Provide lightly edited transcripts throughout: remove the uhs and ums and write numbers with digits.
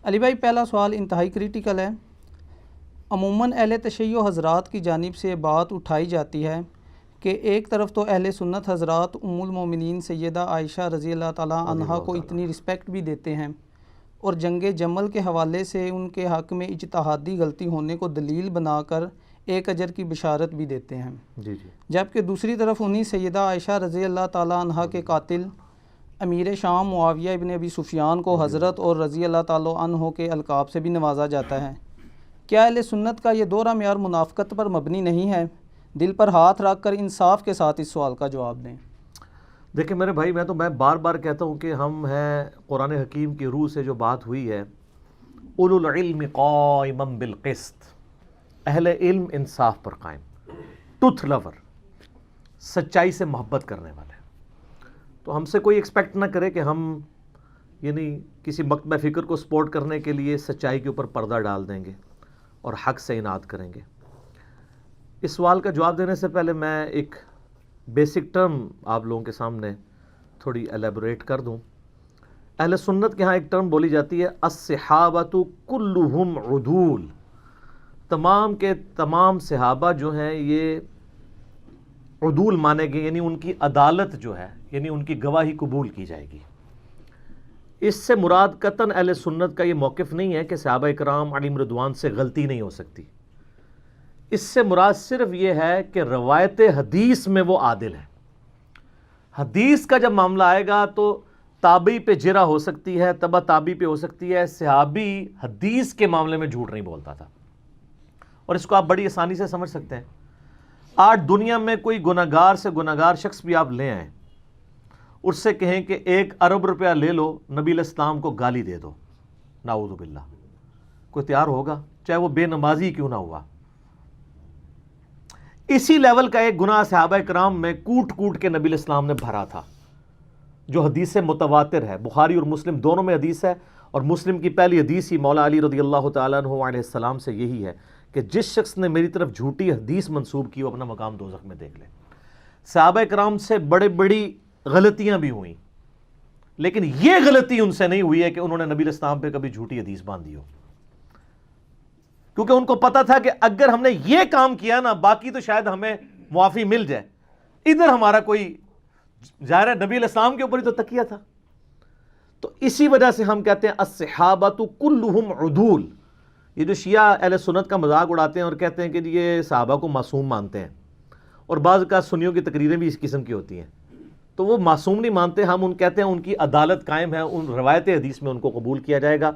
علی بھائی پہلا سوال انتہائی کریٹیکل ہے۔ عموماً اہل تشیع حضرات کی جانب سے بات اٹھائی جاتی ہے کہ ایک طرف تو اہل سنت حضرات ام المومنین سیدہ عائشہ رضی اللہ تعالیٰ عنہا کو اتنی رسپیکٹ بھی دیتے ہیں اور جنگ جمل کے حوالے سے ان کے حق میں اجتہادی غلطی ہونے کو دلیل بنا کر ایک اجر کی بشارت بھی دیتے ہیں، جبکہ دوسری طرف انہی سیدہ عائشہ رضی اللہ تعالیٰ عنہا کے قاتل امیر شام معاویہ ابن ابی سفیان کو حضرت اور رضی اللہ تعالیٰ عنہ کے القاب سے بھی نوازا جاتا ہے۔ کیا اہل سنت کا یہ دوہرا معیار منافقت پر مبنی نہیں ہے؟ دل پر ہاتھ رکھ کر انصاف کے ساتھ اس سوال کا جواب دیں۔ دیکھیں میرے بھائی، میں بار بار کہتا ہوں کہ ہم ہیں قرآن حکیم کی روح سے جو بات ہوئی ہے، اولو العلم قائما بالقسط، اہل علم انصاف پر قائم، ٹروتھ لور، سچائی سے محبت کرنے والے۔ تو ہم سے کوئی ایکسپیکٹ نہ کرے کہ ہم یعنی کسی مکتبہ فکر کو سپورٹ کرنے کے لیے سچائی کے اوپر پردہ ڈال دیں گے اور حق سے اناد کریں گے۔ اس سوال کا جواب دینے سے پہلے میں ایک بیسک ٹرم آپ لوگوں کے سامنے تھوڑی ایلیبوریٹ کر دوں۔ اہل سنت کے ہاں ایک ٹرم بولی جاتی ہے، الصحابۃ کلہم عدول، تمام کے تمام صحابہ جو ہیں یہ عدول مانے گئے، یعنی ان کی عدالت جو ہے، یعنی ان کی گواہی قبول کی جائے گی۔ اس سے مراد قطعاً اہل سنت کا یہ موقف نہیں ہے کہ صحابہ کرام علیہم رضوان سے غلطی نہیں ہو سکتی۔ اس سے مراد صرف یہ ہے کہ روایت حدیث میں وہ عادل ہے۔ حدیث کا جب معاملہ آئے گا تو تابعی پہ جرح ہو سکتی ہے، تبع تابعی پہ ہو سکتی ہے، صحابی حدیث کے معاملے میں جھوٹ نہیں بولتا تھا، اور اس کو آپ بڑی آسانی سے سمجھ سکتے ہیں۔ آج دنیا میں کوئی گناہگار سے گناہگار شخص بھی آپ لے آئیں، اس سے کہیں کہ 1 ارب روپیہ لے لو، نبی علیہ السلام کو گالی دے دو، نعوذ باللہ، کوئی تیار ہوگا؟ چاہے وہ بے نمازی کیوں نہ ہوا۔ اسی لیول کا ایک گناہ صحابہ کرام میں کوٹ کوٹ کے نبی علیہ السلام نے بھرا تھا، جو حدیث متواتر ہے، بخاری اور مسلم دونوں میں حدیث ہے، اور مسلم کی پہلی حدیث ہی مولا علی رضی اللہ تعالیٰ عنہ علیہ السلام سے یہی ہے کہ جس شخص نے میری طرف جھوٹی حدیث منسوب کی وہ اپنا مقام دوزخ میں دیکھ لے۔ صحابہ کرام سے بڑی غلطیاں بھی ہوئیں، لیکن یہ غلطی ان سے نہیں ہوئی ہے کہ انہوں نے نبی علیہ السلام پہ کبھی جھوٹی حدیث باندھی ہو، کیونکہ ان کو پتا تھا کہ اگر ہم نے یہ کام کیا نا، باقی تو شاید ہمیں معافی مل جائے، ادھر ہمارا کوئی ظاہر ہے نبی علیہ السلام کے اوپر ہی تو تکیہ تھا۔ تو اسی وجہ سے ہم کہتے ہیں الصحابۃ کلہم عدول۔ یہ جو شیعہ اہل سنت کا مذاق اڑاتے ہیں اور کہتے ہیں کہ یہ صحابہ کو معصوم مانتے ہیں، اور بعض کا سنیوں کی تقریریں بھی اس قسم کی ہوتی ہیں، تو وہ معصوم نہیں مانتے، ہم ان کہتے ہیں ان کی عدالت قائم ہے، ان روایت حدیث میں ان کو قبول کیا جائے گا۔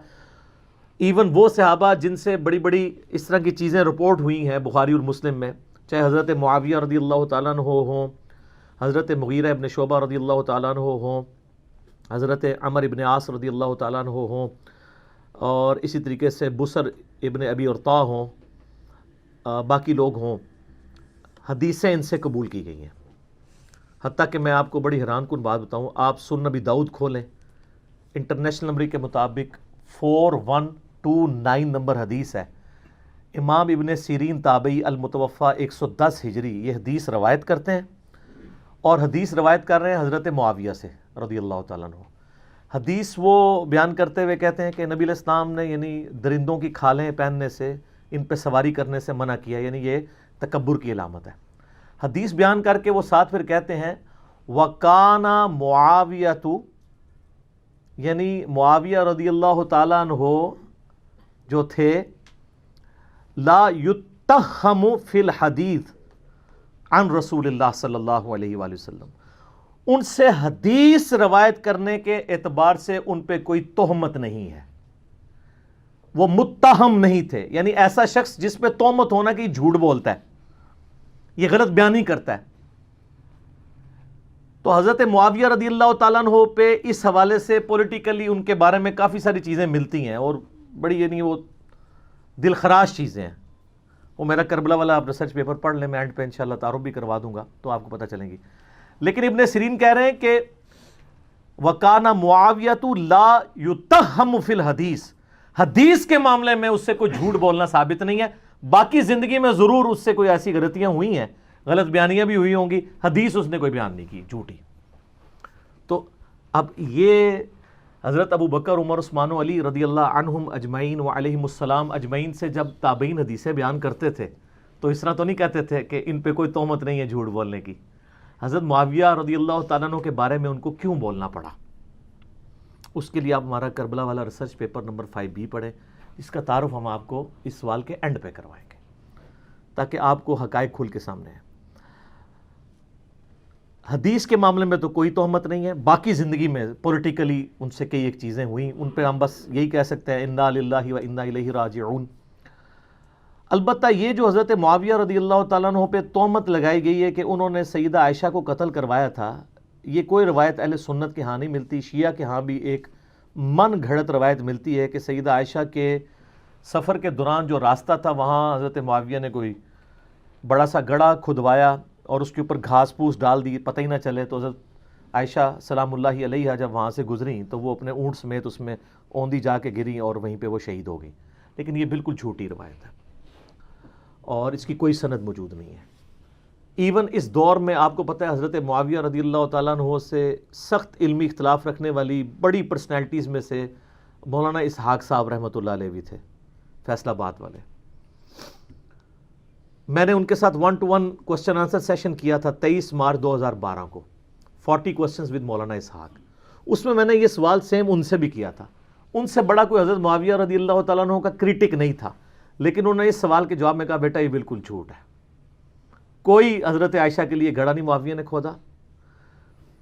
ایون وہ صحابہ جن سے بڑی اس طرح کی چیزیں رپورٹ ہوئی ہیں بخاری اور مسلم میں، چاہے حضرت معاویہ رضی اللہ تعالیٰ عنہ ہوں، حضرت مغیرہ ابن شعبہ رضی اللہ تعالیٰ عنہ ہوں، حضرت عمر ابن عاص رضی اللہ تعالیٰ عنہ ہوں، اور اسی طریقے سے بسر ابن ابی ارطا ہوں، باقی لوگ ہوں، حدیثیں ان سے قبول کی گئی ہیں۔ حتیٰ کہ میں آپ کو بڑی حیران کن بات بتاؤں، آپ سنن نبی داؤد کھولیں، انٹرنیشنل نمبر کے مطابق 4129 نمبر حدیث ہے، امام ابن سیرین تابعی المتوفہ 110 ہجری یہ حدیث روایت کرتے ہیں، اور حدیث روایت کر رہے ہیں حضرت معاویہ سے رضی اللہ تعالیٰ عنہ۔ حدیث وہ بیان کرتے ہوئے کہتے ہیں کہ نبی علیہ السلام نے یعنی درندوں کی کھالیں پہننے سے، ان پہ سواری کرنے سے منع کیا، یعنی یہ تکبر کی علامت ہے۔ حدیث بیان کر کے وہ ساتھ پھر کہتے ہیں وَقَانَ مُعَاوِيَةُ، یعنی معاویہ رضی اللہ تعالیٰ عنہ جو تھے، لا يُتَّهَّمُ فِي الْحَدِيثِ عن رسول اللہ صلی اللہ علیہ وآلہ وسلم، ان سے حدیث روایت کرنے کے اعتبار سے ان پہ کوئی تہمت نہیں ہے، وہ متہم نہیں تھے، یعنی ایسا شخص جس پہ تہمت ہونا کہ جھوٹ بولتا ہے، یہ غلط بیانی کرتا ہے۔ تو حضرت معاویہ رضی اللہ تعالیٰ عنہ پہ اس حوالے سے پولیٹیکلی ان کے بارے میں کافی ساری چیزیں ملتی ہیں، اور بڑی یعنی وہ دل خراش چیزیں ہیں۔ وہ میرا کربلا والا آپ ریسرچ پیپر پڑھ لیں، میں اینڈ پہ انشاءاللہ تعارف بھی کروا دوں گا تو آپ کو پتہ چلیں گی۔ لیکن ابن سیرین کہہ رہے ہیں کہ وَقَانَ مُعَاوِيَةُ لَا يُتَّهَّمُ فِي الْحَدِيثِ، حدیث کے معاملے میں اس سے کوئی جھوٹ بولنا ثابت نہیں ہے، باقی زندگی میں ضرور اس سے کوئی ایسی غلطیاں ہوئی ہیں، غلط بیانیاں بھی ہوئی ہوں گی، حدیث اس نے کوئی بیان نہیں کی جھوٹی۔ تو اب یہ حضرت ابو بکر، عمر، عثمان و علی رضی اللہ عنہم اجمعین و علیہم السلام اجمعین سے جب تابعین حدیثیں بیان کرتے تھے تو اس طرح تو نہیں کہتے تھے کہ ان پہ کوئی تہمت نہیں ہے جھوٹ بولنے کی. حضرت معاویہ رضی اللہ تعالیٰ عنہ کے بارے میں ان کو کیوں بولنا پڑا؟ اس کے لیے آپ ہمارا کربلا والا ریسرچ پیپر نمبر 5B پڑھیں، اس کا تعارف ہم آپ کو اس سوال کے اینڈ پہ کروائیں گے تاکہ آپ کو حقائق کھل کے سامنے ہیں. حدیث کے معاملے میں تو کوئی تہمت نہیں ہے، باقی زندگی میں پولیٹیکلی ان سے کئی ایک چیزیں ہوئیں، ان پہ ہم بس یہی کہہ سکتے ہیں انا للہ و انا الیہ راجعون. البتہ یہ جو حضرت معاویہ رضی اللہ تعالیٰ عنہ پہ تہمت لگائی گئی ہے کہ انہوں نے سیدہ عائشہ کو قتل کروایا تھا، یہ کوئی روایت اہل سنت کے ہاں نہیں ملتی. شیعہ کے ہاں بھی ایک من گھڑت روایت ملتی ہے کہ سیدہ عائشہ کے سفر کے دوران جو راستہ تھا وہاں حضرت معاویہ نے کوئی بڑا سا گڑھا کھدوایا اور اس کے اوپر گھاس پھوس ڈال دی، پتہ ہی نہ چلے. تو حضرت عائشہ سلام اللہ علیہا جب وہاں سے گزریں تو وہ اپنے اونٹ سمیت اس میں اوندھی جا کے گریں اور وہیں پہ وہ شہید ہو گئیں. لیکن یہ بالکل جھوٹی روایت ہے اور اس کی کوئی سند موجود نہیں ہے. ایون اس دور میں آپ کو پتہ ہے حضرت معاویہ رضی اللہ تعالیٰ عنہ سے سخت علمی اختلاف رکھنے والی بڑی پرسنالٹیز میں سے مولانا اسحاق صاحب رحمۃ اللہ علیہ بھی تھے، فیصل آباد والے. میں نے ان کے ساتھ 1-to-1 کوسچن آنسر سیشن کیا تھا 23 مارچ 2012 کو، 40 کوسچنز ود مولانا اسحاق. اس میں نے یہ سوال سیم ان سے بھی کیا تھا. ان سے بڑا کوئی حضرت معاویہ رضی اللہ تعالیٰ عنہ کا کریٹک نہیں تھا، لیکن انہوں نے اس سوال کے جواب میں کہا بیٹا یہ بالکل جھوٹ ہے. کوئی حضرت عائشہ کے لیے گڑھا نہیں معاویہ نے کھودا،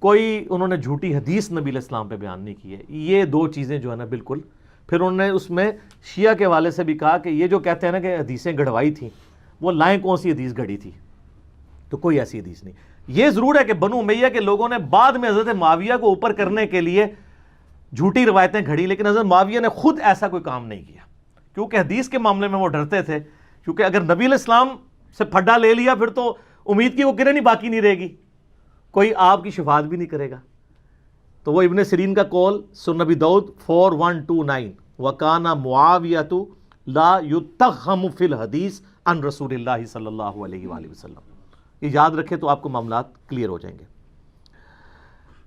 کوئی انہوں نے جھوٹی حدیث نبی علیہ السلام پہ بیان نہیں کی ہے. یہ دو چیزیں جو ہے نا بالکل. پھر انہوں نے اس میں شیعہ کے والے سے بھی کہا کہ یہ جو کہتے ہیں نا کہ حدیثیں گڑھوائی تھیں، وہ لائیں کون سی حدیث گھڑی تھی؟ تو کوئی ایسی حدیث نہیں. یہ ضرور ہے کہ بنو امیہ کے لوگوں نے بعد میں حضرت معاویہ کو اوپر کرنے کے لیے جھوٹی روایتیں گھڑی، لیکن حضرت معاویہ نے خود ایسا کوئی کام نہیں کیا، کیونکہ حدیث کے معاملے میں وہ ڈرتے تھے. کیونکہ اگر نبی علیہ السلام سے پھڈا لے لیا پھر تو امید کی وہ کریں نہیں باقی نہیں رہے گی، کوئی آپ کی شفاعت بھی نہیں کرے گا. تو وہ ابن سیرین کا قول سنن ابی داؤد 4129 وَكَانَ مُعَاوِيَةُ لَا يُتَّهَّمُ فِي الْحَدِيثِ عن رسول اللہ صلی اللہ علیہ وآلہ وسلم. یہ یاد رکھے تو آپ کو معاملات کلیئر ہو جائیں گے.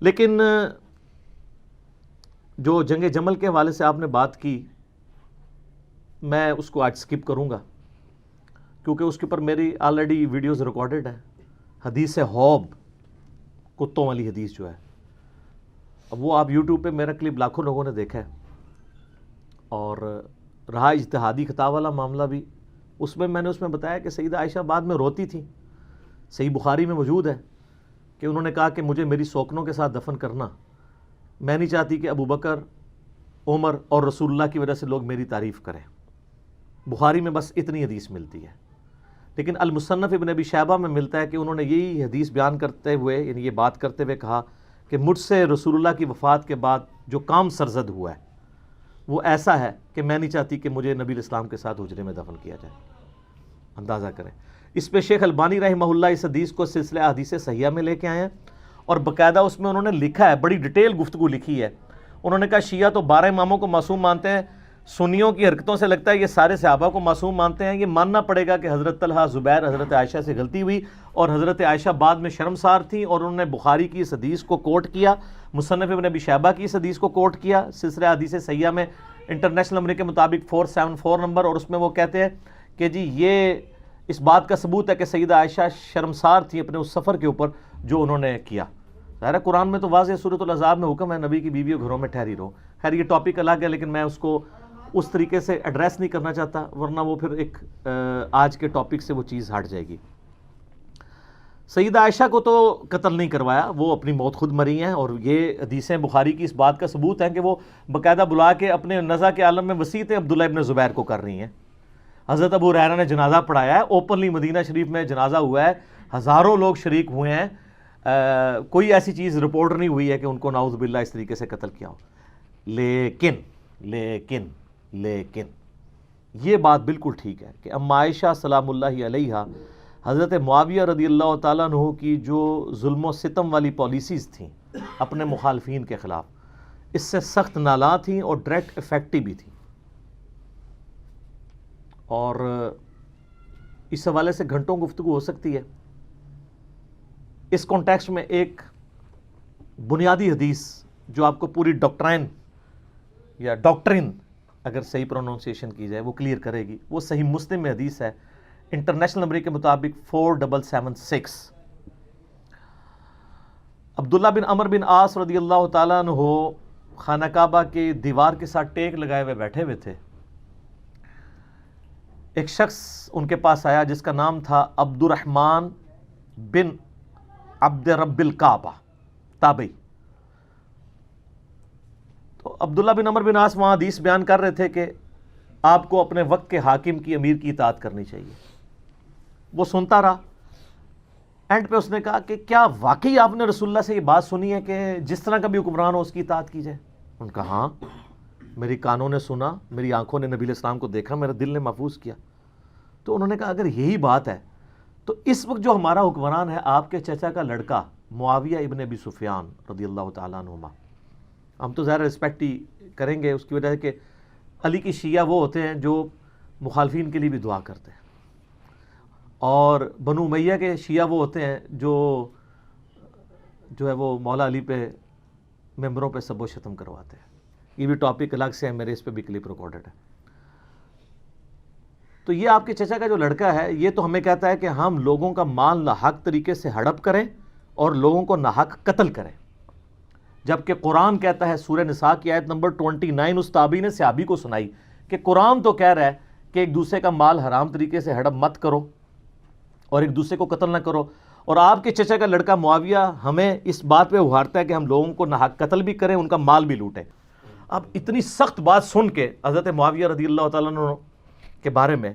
لیکن جو جنگ جمل کے حوالے سے آپ نے بات کی، میں اس کو آج سکپ کروں گا کیونکہ اس کے اوپر میری آلریڈی ویڈیوز ریکارڈڈ ہیں. حدیث حوب، کتوں والی حدیث جو ہے، اب وہ آپ یوٹیوب پہ میرا کلپ لاکھوں لوگوں نے دیکھا ہے. اور رہا اجتہادی خطا والا معاملہ بھی، اس میں نے اس میں بتایا کہ سیدہ عائشہ بعد میں روتی تھی. صحیح بخاری میں موجود ہے کہ انہوں نے کہا کہ مجھے میری سوکنوں کے ساتھ دفن کرنا، میں نہیں چاہتی کہ ابو بکر، عمر اور رسول اللہ کی وجہ سے لوگ میری تعریف کریں. بخاری میں بس اتنی حدیث ملتی ہے. لیکن المصنف ابن ابی شیبہ میں ملتا ہے کہ انہوں نے یہی حدیث بیان کرتے ہوئے، یعنی یہ بات کرتے ہوئے کہا کہ مجھ سے رسول اللہ کی وفات کے بعد جو کام سرزد ہوا ہے وہ ایسا ہے کہ میں نہیں چاہتی کہ مجھے نبی الاسلام کے ساتھ حجرے میں دفن کیا جائے. اندازہ کریں. اس پہ شیخ البانی رحمہ اللہ اس حدیث کو سلسلہ احادیث صحیحہ میں لے کے آئے ہیں اور باقاعدہ اس میں انہوں نے لکھا ہے، بڑی ڈیٹیل گفتگو لکھی ہے. انہوں نے کہا شیعہ تو 12 اماموں کو معصوم مانتے ہیں، سنیوں کی حرکتوں سے لگتا ہے یہ سارے صحابہ کو معصوم مانتے ہیں. یہ ماننا پڑے گا کہ حضرت طلحہ، زبیر، حضرت عائشہ سے غلطی ہوئی اور حضرت عائشہ بعد میں شرمسار تھیں اور انہوں نے بخاری کی اس حدیث کو کوٹ کیا، مصنف ابن ابی شیبہ کی اس حدیث کو کوٹ کیا سلسلہ حدیث صحیحہ میں انٹرنیشنل نمبر کے مطابق 474 نمبر. اور اس میں وہ کہتے ہیں کہ جی یہ اس بات کا ثبوت ہے کہ سیدہ عائشہ شرمسار تھی اپنے اس سفر کے اوپر جو انہوں نے کیا. ظاہر قرآن میں تو واضح سورۃ الاحزاب میں حکم ہے نبی کی بیویوں گھروں میں ٹھہری رہو. خیر یہ ٹاپک الگ ہے لیکن میں اس کو اس طریقے سے ایڈریس نہیں کرنا چاہتا ورنہ وہ پھر ایک آج کے ٹاپک سے وہ چیز ہٹ جائے گی. سیدہ عائشہ کو تو قتل نہیں کروایا، وہ اپنی موت خود مری ہیں اور یہ حدیثیں بخاری کی اس بات کا ثبوت ہیں کہ وہ باقاعدہ بلا کے اپنے نزا کے عالم میں وسیعتیں عبداللہ ابن زبیر کو کر رہی ہیں. حضرت ابو ہریرہ نے جنازہ پڑھایا ہے، اوپنلی مدینہ شریف میں جنازہ ہوا ہے، ہزاروں لوگ شریک ہوئے ہیں. کوئی ایسی چیز رپورٹ نہیں ہوئی ہے کہ ان کو نعوذ باللہ اس طریقے سے قتل کیا ہو. لیکن یہ بات بالکل ٹھیک ہے کہ ام عائشہ سلام اللہ علیہا حضرت معاویہ رضی اللہ تعالیٰ عنہ کی جو ظلم و ستم والی پالیسیز تھیں اپنے مخالفین کے خلاف، اس سے سخت نالاں تھیں اور ڈائریکٹ افیکٹو بھی تھیں. اور اس حوالے سے گھنٹوں گفتگو ہو سکتی ہے. اس کانٹیکسٹ میں ایک بنیادی حدیث جو آپ کو پوری ڈاکٹرائن یا ڈاکٹرن اگر صحیح پروننسیشن کی جائے وہ کلیئر کرے گی. وہ صحیح مسلم میں حدیث ہے, انٹرنیشنل نمبر کے مطابق 4776. عبداللہ بن عمر بن عاص رضی اللہ تعالیٰ عنہ خانہ کعبہ کے دیوار کے ساتھ ٹیک لگائے ہوئے بیٹھے ہوئے تھے. ایک شخص ان کے پاس آیا جس کا نام تھا عبد الرحمن بن عبد رب الکعبہ تابعی. تو عبداللہ بن عمر بن عاص وہاں حدیث بیان کر رہے تھے کہ آپ کو اپنے وقت کے حاکم کی, امیر کی اطاعت کرنی چاہیے. وہ سنتا رہا. اینڈ پہ اس نے کہا کہ کیا واقعی آپ نے رسول اللہ سے یہ بات سنی ہے کہ جس طرح کا بھی حکمران ہو اس کی اطاعت کی جائے؟ ان کا ہاں, میری کانوں نے سنا, میری آنکھوں نے نبی علیہ السلام کو دیکھا, میرے دل نے محفوظ کیا. تو انہوں نے کہا اگر یہی بات ہے تو اس وقت جو ہمارا حکمران ہے آپ کے چچا کا لڑکا معاویہ ابن ابی سفیان رضی اللہ تعالیٰ عنہما, ہم تو ظاہر رسپیکٹ ہی کریں گے اس کی وجہ سے کہ علی کی شیعہ وہ ہوتے ہیں جو مخالفین کے لیے بھی دعا کرتے ہیں, اور بنو امیہ کے شیعہ وہ ہوتے ہیں جو ہے وہ مولا علی پہ ممبروں پہ سب و شتم کرواتے ہیں. یہ بھی ٹاپک الگ سے ہے, میرے اس پہ بھی کلپ ریکارڈڈ ہے. تو یہ آپ کے چچا کا جو لڑکا ہے یہ تو ہمیں کہتا ہے کہ ہم لوگوں کا مال ناحق طریقے سے ہڑپ کریں اور لوگوں کو ناحق قتل کریں, جبکہ قرآن کہتا ہے سورہ نساء کی آیت نمبر 29 اس تابعی نے صحابی کو سنائی کہ قرآن تو کہہ رہا ہے کہ ایک دوسرے کا مال حرام طریقے سے ہڑپ مت کرو اور ایک دوسرے کو قتل نہ کرو, اور آپ کے چچا کا لڑکا معاویہ ہمیں اس بات پہ ابھارتا ہے کہ ہم لوگوں کو ناحق قتل بھی کریں, ان کا مال بھی لوٹیں. اب اتنی سخت بات سن کے حضرت معاویہ رضی اللہ تعالیٰ عنہ کے بارے میں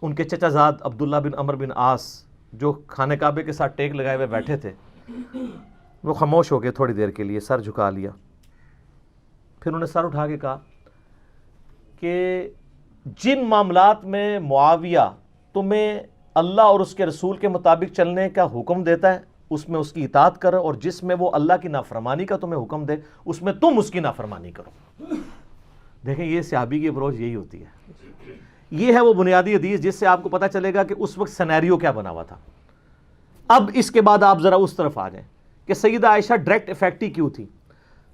ان کے چچا زاد عبداللہ بن عمر بن عاص جو خانہ کعبے کے ساتھ ٹیک لگائے ہوئے بیٹھے تھے وہ خاموش ہو گئے تھوڑی دیر کے لیے, سر جھکا لیا. پھر انہوں نے سر اٹھا کے کہا کہ جن معاملات میں معاویہ تمہیں اللہ اور اس کے رسول کے مطابق چلنے کا حکم دیتا ہے اس میں اس کی اطاعت کرو, اور جس میں وہ اللہ کی نافرمانی کا تمہیں حکم دے اس میں تم اس کی نافرمانی کرو. دیکھیں یہ صحابی کی اپروچ یہی ہوتی ہے. یہ ہے وہ بنیادی حدیث جس سے آپ کو پتہ چلے گا کہ اس وقت سینیریو کیا بنا ہوا تھا. اب اس کے بعد آپ ذرا اس طرف آ جائیں کہ سیدہ عائشہ ڈائریکٹ افیکٹی کیوں تھی.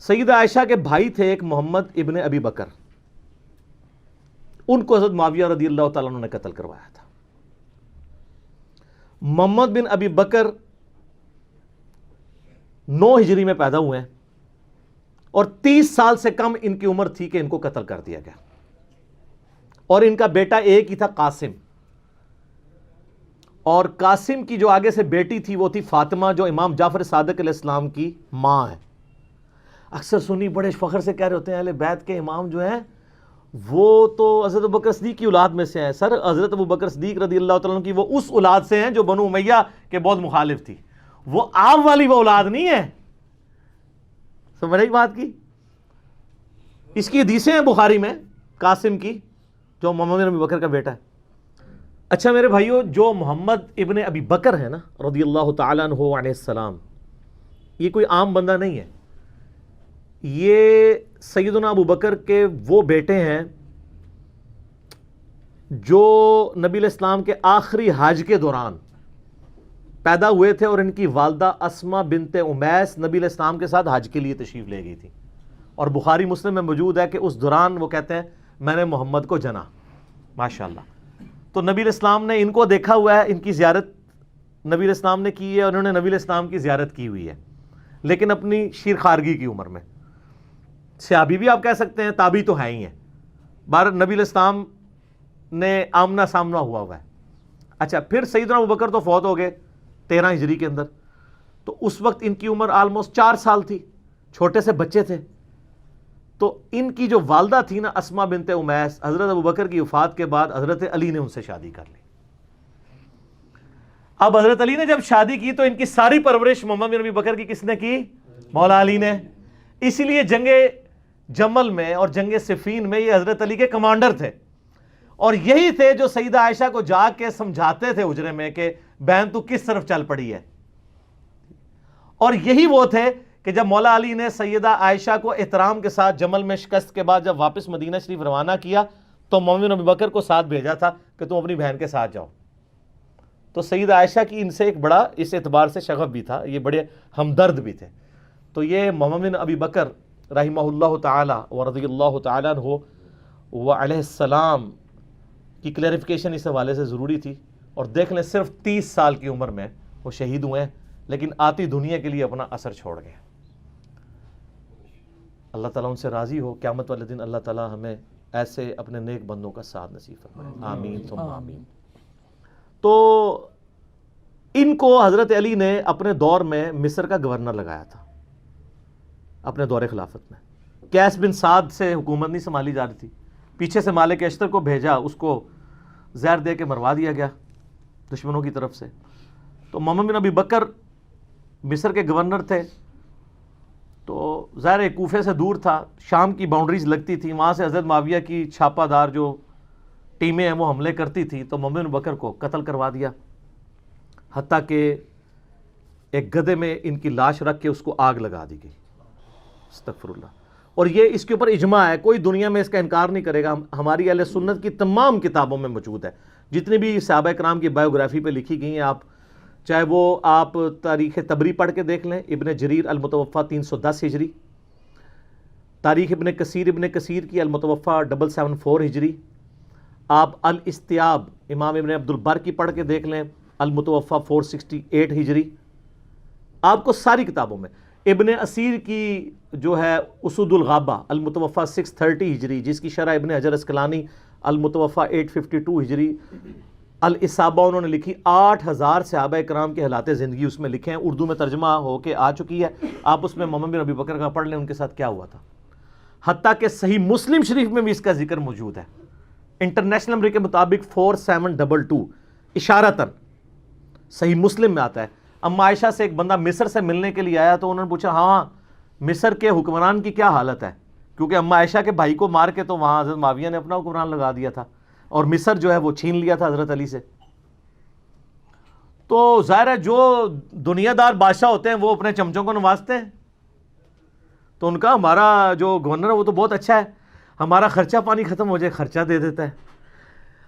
سیدہ عائشہ کے بھائی تھے ایک محمد ابن ابی بکر, ان کو حضرت معاویہ رضی اللہ تعالیٰ عنہ نے قتل کروایا تھا. محمد بن ابی بکر 9 ہجری میں پیدا ہوئے ہیں اور 30 سال سے کم ان کی عمر تھی کہ ان کو قتل کر دیا گیا, اور ان کا بیٹا ایک ہی تھا قاسم, اور قاسم کی جو آگے سے بیٹی تھی وہ تھی فاطمہ جو امام جعفر صادق علیہ السلام کی ماں ہے. اکثر سنی بڑے فخر سے کہہ رہے ہوتے ہیں اہل بیت کے امام جو ہیں وہ تو حضرت ابوبکر صدیق کی اولاد میں سے ہیں. سر حضرت ابوبکر صدیق رضی اللہ تعالیٰ عنہ کی وہ اس اولاد سے ہیں جو بنو امیہ کے بہت مخالف تھی, وہ آپ والی وہ اولاد نہیں ہے. سمجھ رہی بات کی؟ اس کی حدیثیں ہیں بخاری میں قاسم کی جو محمد بن ابی بکر کا بیٹا ہے. اچھا میرے بھائیو, جو محمد ابن ابی بکر ہے نا رضی اللہ تعالیٰ عنہ علیہ السلام, یہ کوئی عام بندہ نہیں ہے. یہ سیدنا ابو بکر کے وہ بیٹے ہیں جو نبی علیہ السلام کے آخری حج کے دوران پیدا ہوئے تھے, اور ان کی والدہ اسما بنت امیس نبی علیہ السلام کے ساتھ حج کے لیے تشریف لے گئی تھی, اور بخاری مسلم میں موجود ہے کہ اس دوران وہ کہتے ہیں میں نے محمد کو جنا. ماشاءاللہ. تو نبی علیہ السلام نے ان کو دیکھا ہوا ہے, ان کی زیارت نبی علیہ السلام نے کی ہے, اور انہوں نے نبی علیہ السلام کی زیارت کی ہوئی ہے, لیکن اپنی شیر خارگی کی عمر میں. صحابی بھی آپ کہہ سکتے ہیں, تابعی تو ہیں ہی ہیں. بار نبی علیہ السلام نے آمنا سامنا ہوا ہے. اچھا پھر سیدنا ابوبکر تو فوت ہو گئے 13 ہجری کے اندر, تو اس وقت ان کی عمر آلموسٹ 4 سال تھی, چھوٹے سے بچے تھے. تو ان کی جو والدہ تھی نا اسما بنت امیس, حضرت ابوبکر کی وفات کے بعد حضرت علی نے ان سے شادی کر لی. اب حضرت علی نے جب شادی کی تو ان کی ساری پرورش محمد بن ابی بکر کی کس نے کی؟ مولا علی نے. اسی لیے جنگ جمل میں اور جنگ صفین میں یہ حضرت علی کے کمانڈر تھے, اور یہی تھے جو سیدہ عائشہ کو جا کے سمجھاتے تھے اجرے میں کہ بہن تو کس طرف چل پڑی ہے. اور یہی وہ تھے کہ جب مولا علی نے سیدہ عائشہ کو احترام کے ساتھ جمل میں شکست کے بعد جب واپس مدینہ شریف روانہ کیا تو محمد بن ابی بکر کو ساتھ بھیجا تھا کہ تم اپنی بہن کے ساتھ جاؤ. تو سیدہ عائشہ کی ان سے ایک بڑا اس اعتبار سے شغف بھی تھا, یہ بڑے ہمدرد بھی تھے. تو یہ محمد بن ابی بکر رحمہ اللہ تعالی و رضی اللہ تعالیٰ عنہ و علیہ السلام کی کلیریفیکیشن اس حوالے سے ضروری تھی. اور دیکھ لیں صرف 30 سال کی عمر میں وہ شہید ہوئے ہیں، لیکن آتی دنیا کے لیے اپنا اثر چھوڑ گئے. اللہ تعالیٰ ان سے راضی ہو. قیامت والے دن اللہ تعالیٰ ہمیں ایسے اپنے نیک بندوں کا ساتھ نصیب فرمائے. آمین ثم آمین. تو ان کو حضرت علی نے اپنے دور میں مصر کا گورنر لگایا تھا اپنے دور خلافت میں. قیس بن سعد سے حکومت نہیں سنبھالی جا رہی تھی، پیچھے سے مالک اشتر کو بھیجا، اس کو زہر دے کے مروا دیا گیا دشمنوں کی طرف سے. تو محمد بن ابی بکر مصر کے گورنر تھے، تو ظاہر کوفے سے دور تھا، شام کی باؤنڈریز لگتی تھی، وہاں سے حضرت معاویہ کی چھاپہ دار جو ٹیمیں ہیں وہ حملے کرتی تھی. تو محمد بن بکر کو قتل کروا دیا، حتیٰ کہ ایک گدھے میں ان کی لاش رکھ کے اس کو آگ لگا دی گئی. استغفر اللہ. اور یہ اس کے اوپر اجماع ہے، کوئی دنیا میں اس کا انکار نہیں کرے گا. ہماری اہل سنت کی تمام کتابوں میں موجود ہے، جتنی بھی صحابہ کرام کی بایوگرافی پہ لکھی گئی ہیں، آپ چاہے وہ آپ تاریخ طبری پڑھ کے دیکھ لیں، ابن جریر المتوفیٰ 310 ہجری، تاریخ ابن کثیر کی المتوفیٰ 774 ہجری، آپ الاستیاب امام ابن عبد البر کی پڑھ کے دیکھ لیں، المتوفیٰ 468 ہجری. آپ کو ساری کتابوں میں ابن اسیر کی جو ہے اسود الغابہ المتوفیٰ 630 ہجری، جس کی شرح ابن حجر اسقلانی المتوفیٰ 852 ہجری، الاصابہ انہوں نے لکھی. 8000 صحابہ کرام کے حالات زندگی اس میں لکھے ہیں، اردو میں ترجمہ ہو کے آ چکی ہے. آپ اس میں محمد بن ابی بکر کا پڑھ لیں ان کے ساتھ کیا ہوا تھا. حتیٰ کہ صحیح مسلم شریف میں بھی اس کا ذکر موجود ہے، انٹرنیشنل نمبر کے مطابق 4722 اشارتاً صحیح مسلم میں آتا ہے. اما عائشہ سے ایک بندہ مصر سے ملنے کے لیے آیا تو انہوں نے پوچھا ہاں مصر کے حکمران کی کیا حالت ہے، کیونکہ اما عائشہ کے بھائی کو مار کے تو وہاں حضرت معاویہ نے اپنا حکمران لگا دیا تھا اور مصر جو ہے وہ چھین لیا تھا حضرت علی سے. تو ظاہر ہے جو دنیا دار بادشاہ ہوتے ہیں وہ اپنے چمچوں کو نوازتے ہیں. تو ان کا ہمارا جو گورنر ہے وہ تو بہت اچھا ہے، ہمارا خرچہ پانی ختم ہو جائے خرچہ دے دیتا ہے،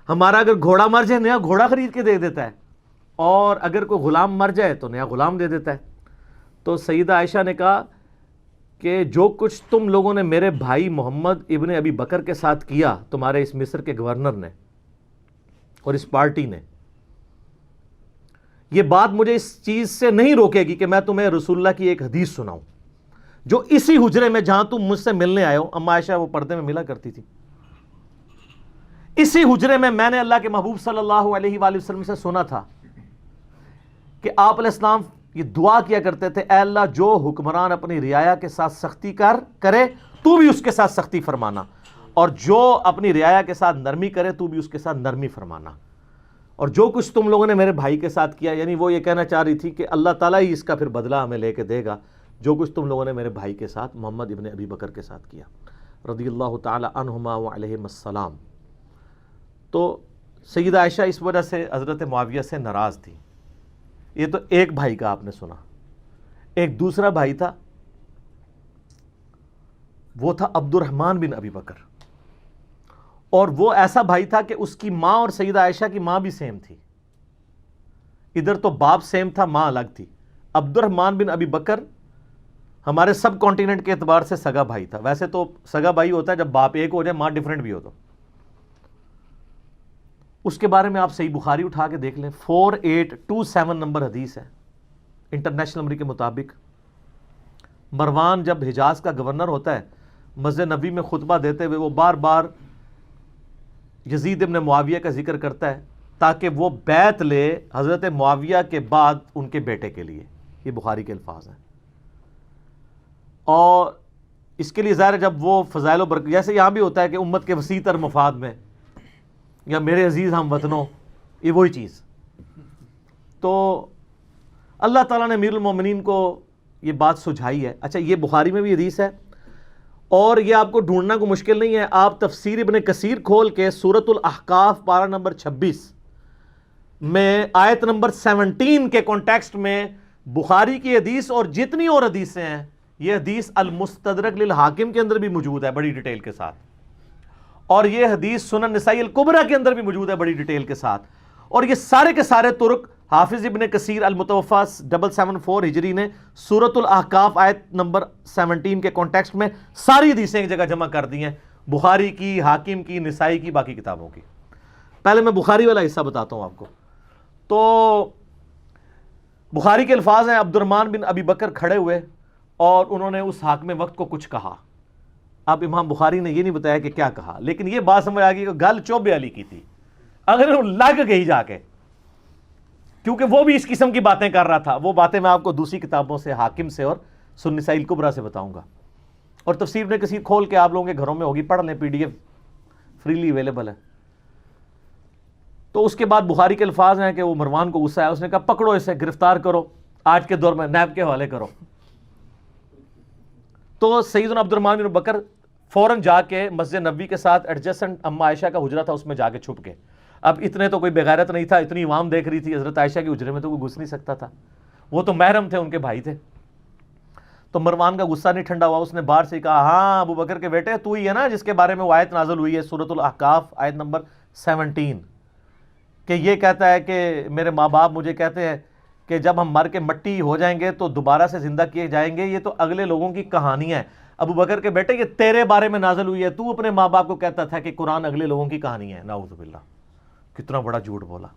ہمارا اگر گھوڑا مر جائے نیا گھوڑا خرید کے دے دیتا ہے، اور اگر کوئی غلام مر جائے تو نیا غلام دے دیتا ہے. تو سیدہ عائشہ نے کہا کہ جو کچھ تم لوگوں نے میرے بھائی محمد ابن ابی بکر کے ساتھ کیا، تمہارے اس مصر کے گورنر نے اور اس پارٹی نے، یہ بات مجھے اس چیز سے نہیں روکے گی کہ میں تمہیں رسول اللہ کی ایک حدیث سناؤں جو اسی حجرے میں جہاں تم مجھ سے ملنے آئے ہو. اما عائشہ وہ پردے میں ملا کرتی تھی. اسی حجرے میں نے اللہ کے محبوب صلی اللہ علیہ وآلہ وسلم سے سنا تھا کہ آپ علیہ السلام یہ دعا کیا کرتے تھے، اے اللہ جو حکمران اپنی رعایا کے ساتھ سختی کرے تو بھی اس کے ساتھ سختی فرمانا، اور جو اپنی رعایا کے ساتھ نرمی کرے تو بھی اس کے ساتھ نرمی فرمانا. اور جو کچھ تم لوگوں نے میرے بھائی کے ساتھ کیا، یعنی وہ یہ کہنا چاہ رہی تھی کہ اللہ تعالیٰ ہی اس کا پھر بدلہ ہمیں لے کے دے گا، جو کچھ تم لوگوں نے میرے بھائی کے ساتھ محمد ابن ابی بکر کے ساتھ کیا رضی اللہ تعالی عنہما وعلیہم السلام. تو سیدہ عائشہ اس وجہ سے حضرت معاویہ سے ناراض تھی. یہ تو ایک بھائی کا آپ نے سنا. ایک دوسرا بھائی تھا، وہ تھا عبد الرحمن بن ابی بکر، اور وہ ایسا بھائی تھا کہ اس کی ماں اور سیدہ عائشہ کی ماں بھی سیم تھی. ادھر تو باپ سیم تھا، ماں الگ تھی. عبد الرحمن بن ابی بکر ہمارے سب کانٹیننٹ کے اعتبار سے سگا بھائی تھا. ویسے تو سگا بھائی ہوتا ہے جب باپ ایک ہو جائے ماں ڈیفرنٹ بھی ہو تو. اس کے بارے میں آپ صحیح بخاری اٹھا کے دیکھ لیں، 4827 نمبر حدیث ہے انٹرنیشنل نمبر کے مطابق. مروان جب حجاز کا گورنر ہوتا ہے، مسجد نبوی میں خطبہ دیتے ہوئے وہ بار بار یزید ابن معاویہ کا ذکر کرتا ہے تاکہ وہ بیعت لے حضرت معاویہ کے بعد ان کے بیٹے کے لیے. یہ بخاری کے الفاظ ہیں. اور اس کے لیے ظاہر جب وہ فضائل و برکت، جیسے یہاں بھی ہوتا ہے کہ امت کے وسیع تر مفاد میں، یا میرے عزیز ہم وطنوں، یہ وہی چیز. تو اللہ تعالیٰ نے امیر المومنین کو یہ بات سجھائی ہے. اچھا یہ بخاری میں بھی حدیث ہے، اور یہ آپ کو ڈھونڈنا کو مشکل نہیں ہے. آپ تفسیر ابن کثیر کھول کے سورۃ الاحقاف پارہ نمبر 26 میں آیت نمبر 17 کے کانٹیکسٹ میں بخاری کی حدیث اور جتنی اور حدیثیں ہیں، یہ حدیث المستدرک للحاکم کے اندر بھی موجود ہے بڑی ڈیٹیل کے ساتھ، اور یہ حدیث سنن نسائی الکبریٰ کے اندر بھی موجود ہے بڑی ڈیٹیل کے ساتھ. اور یہ سارے کے سارے ترک حافظ ابن کثیر المتوفا 774 ہجری نے سورۃ الاحقاف آیت نمبر 17 کے کانٹیکسٹ میں ساری حدیثیں ایک جگہ جمع کر دی ہیں، بخاری کی، حاکم کی، نسائی کی، باقی کتابوں کی۔ پہلے میں بخاری والا حصہ بتاتا ہوں آپ کو۔ تو بخاری کے الفاظ ہیں، عبد الرحمن بن ابی بکر کھڑے ہوئے اور انہوں نے اس حاکم وقت کو کچھ کہا۔ اب امام بخاری نے یہ نہیں بتایا کہ کیا کہا، لیکن یہ بات سمجھ آ گئی کہ گل چوبے علی کی تھی، اگر وہ لگ گئی جا کے، کیونکہ وہ بھی اس قسم کی باتیں کر رہا تھا۔ وہ باتیں میں آپ کو دوسری کتابوں سے، حاکم سے اور سنن نسائی الکبریٰ سے بتاؤں گا، اور تفسیر ابن کثیر کھول کے آپ لوگوں کے گھروں میں ہوگی، پڑھ لیں، PDF فریلی اویلیبل ہے۔ تو اس کے بعد بخاری کے الفاظ ہیں کہ وہ مروان کو غصہ آیا، اس نے کہا پکڑو اسے، گرفتار کرو، آج کے دور میں نیب کے حوالے کرو۔ تو سیدنا عبد الرحمن بن بکر فوراً جا کے مسجد نبوی کے ساتھ ایڈجسٹنٹ اما عائشہ کا حجرہ تھا، اس میں جا کے چھپ گئے۔ اب اتنے تو کوئی بغیرت نہیں تھا، اتنی عوام دیکھ رہی تھی، حضرت عائشہ کے حجرے میں تو کوئی گھس نہیں سکتا تھا، وہ تو محرم تھے، ان کے بھائی تھے۔ تو مروان کا غصہ نہیں ٹھنڈا ہوا، اس نے باہر سے کہا ہاں ابو بکر کے بیٹے، تو ہی ہے نا جس کے بارے میں وہ آیت نازل ہوئی ہے سورۃ الاحقاف آیت نمبر 17، کہ یہ کہتا ہے کہ میرے ماں باپ مجھے کہتے ہیں کہ جب ہم مر کے مٹی ہو جائیں گے تو دوبارہ سے زندہ کیے جائیں گے، یہ تو اگلے لوگوں کی کہانی ہے۔ ابو بکر کے بیٹے یہ تیرے بارے میں نازل ہوئی ہے، تو اپنے ماں باپ کو کہتا تھا کہ قرآن اگلے لوگوں کی کہانی ہے۔ نعوذ باللہ، کتنا بڑا جھوٹ بولا۔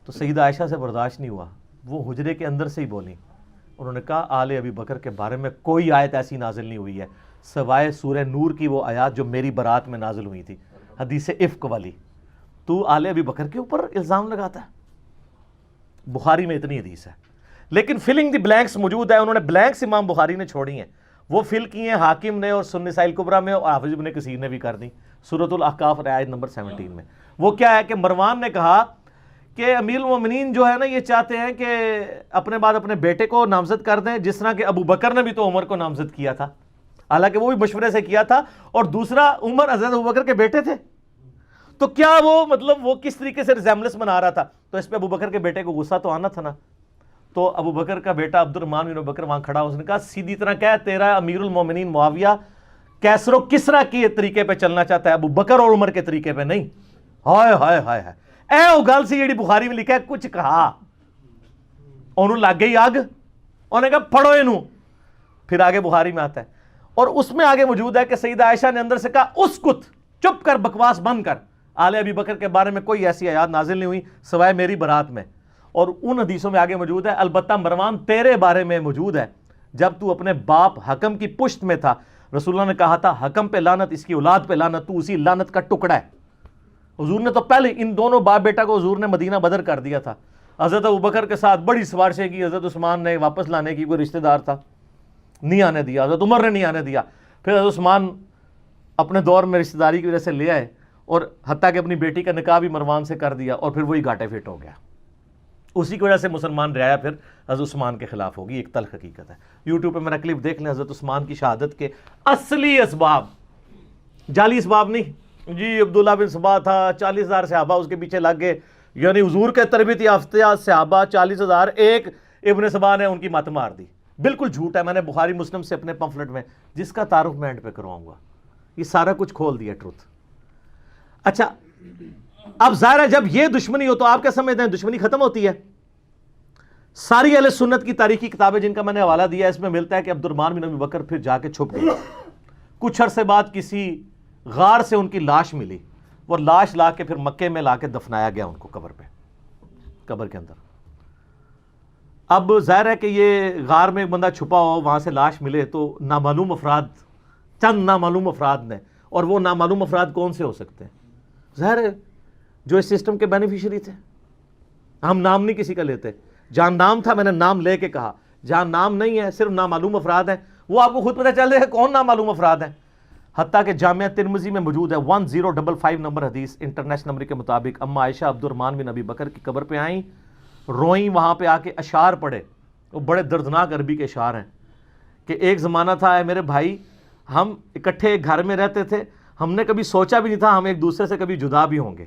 تو سیدہ عائشہ سے برداشت نہیں ہوا، وہ حجرے کے اندر سے ہی بولی، انہوں نے کہا آل ابی بکر کے بارے میں کوئی آیت ایسی نازل نہیں ہوئی ہے سوائے سورہ نور کی وہ آیات جو میری برات میں نازل ہوئی تھی، حدیث افک والی، تو آل ابی بکر کے اوپر الزام لگاتا ہے۔ بخاری میں اتنی حدیث ہے، لیکن فلنگ دی بلینکس موجود ہے، انہوں نے بلینکس امام بخاری نے چھوڑی ہیں، وہ فل کی ہیں حاکم نے اور سنن نسائی الکبریٰ میں، اور حافظ ابن کثیر نے بھی کر دی سورۃ الاحقاف آیت نمبر 17 میں۔ وہ کیا ہے کہ مروان نے کہا کہ امیر المومنین جو ہے نا یہ چاہتے ہیں کہ اپنے بعد اپنے بیٹے کو نامزد کر دیں، جس طرح کہ ابو بکر نے بھی تو عمر کو نامزد کیا تھا، حالانکہ وہ بھی مشورے سے کیا تھا، اور دوسرا عمر حضرت ابو بکر کے بیٹے تھے، تو کیا وہ مطلب وہ کس طریقے سے ریزیمبلنس بنا رہا تھا، تو اس پہ ابو بکر کے بیٹے کو غصہ تو آنا تھا نا۔ تو ابو بکر کا بیٹا عبد الرحمن بن بکر وہاں کھڑا، اس نے کہا سیدھی طرح کہہ تیرا امیر المومنین معاویہ کیسر و کسرا کے طریقے پہ چلنا چاہتا ہے، ابو بکر اور عمر کے طریقے پہ نہیں۔ ہائے ہائے ہائے ہائے، اے وہ گل سی جیڑی بخاری میں لکھا ہے، کچھ کہا انہوں لگ گئی آگ، انہوں نے کہا پڑھو انہوں، پھر آگے بخاری میں آتا ہے، اور اس میں آگے موجود ہے کہ سیدہ عائشہ نے اندر سے کہا اسکت، چپ کر، بکواس بند کر، آل ابی بکر کے بارے میں کوئی ایسی آیات نازل نہیں ہوئی سوائے میری برات میں۔ اور ان حدیثوں میں آگے موجود ہے البتہ مروان تیرے بارے میں موجود ہے، جب تو اپنے باپ حکم کی پشت میں تھا، رسول اللہ نے کہا تھا حکم پہ لعنت، اس کی اولاد پہ لعنت، تو اسی لعنت کا ٹکڑا ہے۔ حضور نے تو پہلے ان دونوں باپ بیٹا کو حضور نے مدینہ بدر کر دیا تھا، حضرت ابوبکر کے ساتھ بڑی سفارشیں کی، حضرت عثمان نے واپس لانے کی، کوئی رشتہ دار تھا نہیں آنے دیا، حضرت عمر نے نہیں آنے دیا، پھر حضرت عثمان اپنے دور میں رشتہ داری کی وجہ سے لے آئے، اور حتیٰ کہ اپنی بیٹی کا نکاح بھی مروان سے کر دیا، اور پھر وہی گھاٹے فٹ ہو گیا۔ اسی کی وجہ سے مسلمان رعایا پھر حضرت عثمان کے خلاف ہوگی، ایک تلخ حقیقت ہے۔ یوٹیوب پہ میرا کلپ دیکھ لیں، حضرت عثمان کی شہادت کے اصلی اسباب، جعلی اسباب نہیں، جی عبداللہ بن سبا تھا، 40,000 صحابہ اس کے پیچھے لگ گئے، یعنی حضور کے تربیت یافتہ صحابہ 40,000، ایک ابن سبا نے ان کی مت مار دی، بالکل جھوٹ ہے۔ میں نے بخاری مسلم سے اپنے پمفلٹ میں، جس کا تعارف میں اینڈ پہ کرواؤں گا، یہ سارا کچھ کھول دیا ٹروتھ۔ اچھا اب ظاہر ہے جب یہ دشمنی ہو تو آپ کیا سمجھتے ہیں دشمنی ختم ہوتی ہے؟ ساری اہل سنت کی تاریخی کتابیں جن کا میں نے حوالہ دیا ہے، اس میں ملتا ہے کہ عبد الرحمن بن ابی بکر پھر جا کے چھپ گئے، کچھ عرصے بعد کسی غار سے ان کی لاش ملی، وہ لاش لا کے پھر مکے میں لا کے دفنایا گیا ان کو قبر پہ، قبر کے اندر۔ اب ظاہر ہے کہ یہ غار میں ایک بندہ چھپا ہو، وہاں سے لاش ملے تو نامعلوم افراد، چند نامعلوم افراد نے، اور وہ نامعلوم افراد کون سے ہو سکتے ہیں؟ ظاہر ہے جو اس سسٹم کے بینیفیشری تھے۔ ہم نام نہیں کسی کا لیتے، جہاں نام تھا میں نے نام لے کے کہا، جہاں نام نہیں ہے صرف نامعلوم افراد ہیں، وہ آپ کو خود پتہ چل رہا ہے کون نامعلوم افراد ہیں۔ حتیٰ کہ جامعہ ترمذی میں موجود ہے 1055 نمبر حدیث انٹرنیشنل نمبر کے مطابق، اما عائشہ عبد الرحمن بن ابی بکر کی قبر پہ آئیں، روئیں، وہاں پہ آ کے اشعار پڑھے، وہ بڑے دردناک عربی کے اشعار ہیں کہ ایک زمانہ تھا اے میرے بھائی، ہم اکٹھے گھر میں رہتے تھے، ہم نے کبھی سوچا بھی نہیں تھا ہم ایک دوسرے سے کبھی جدا بھی ہوں گے،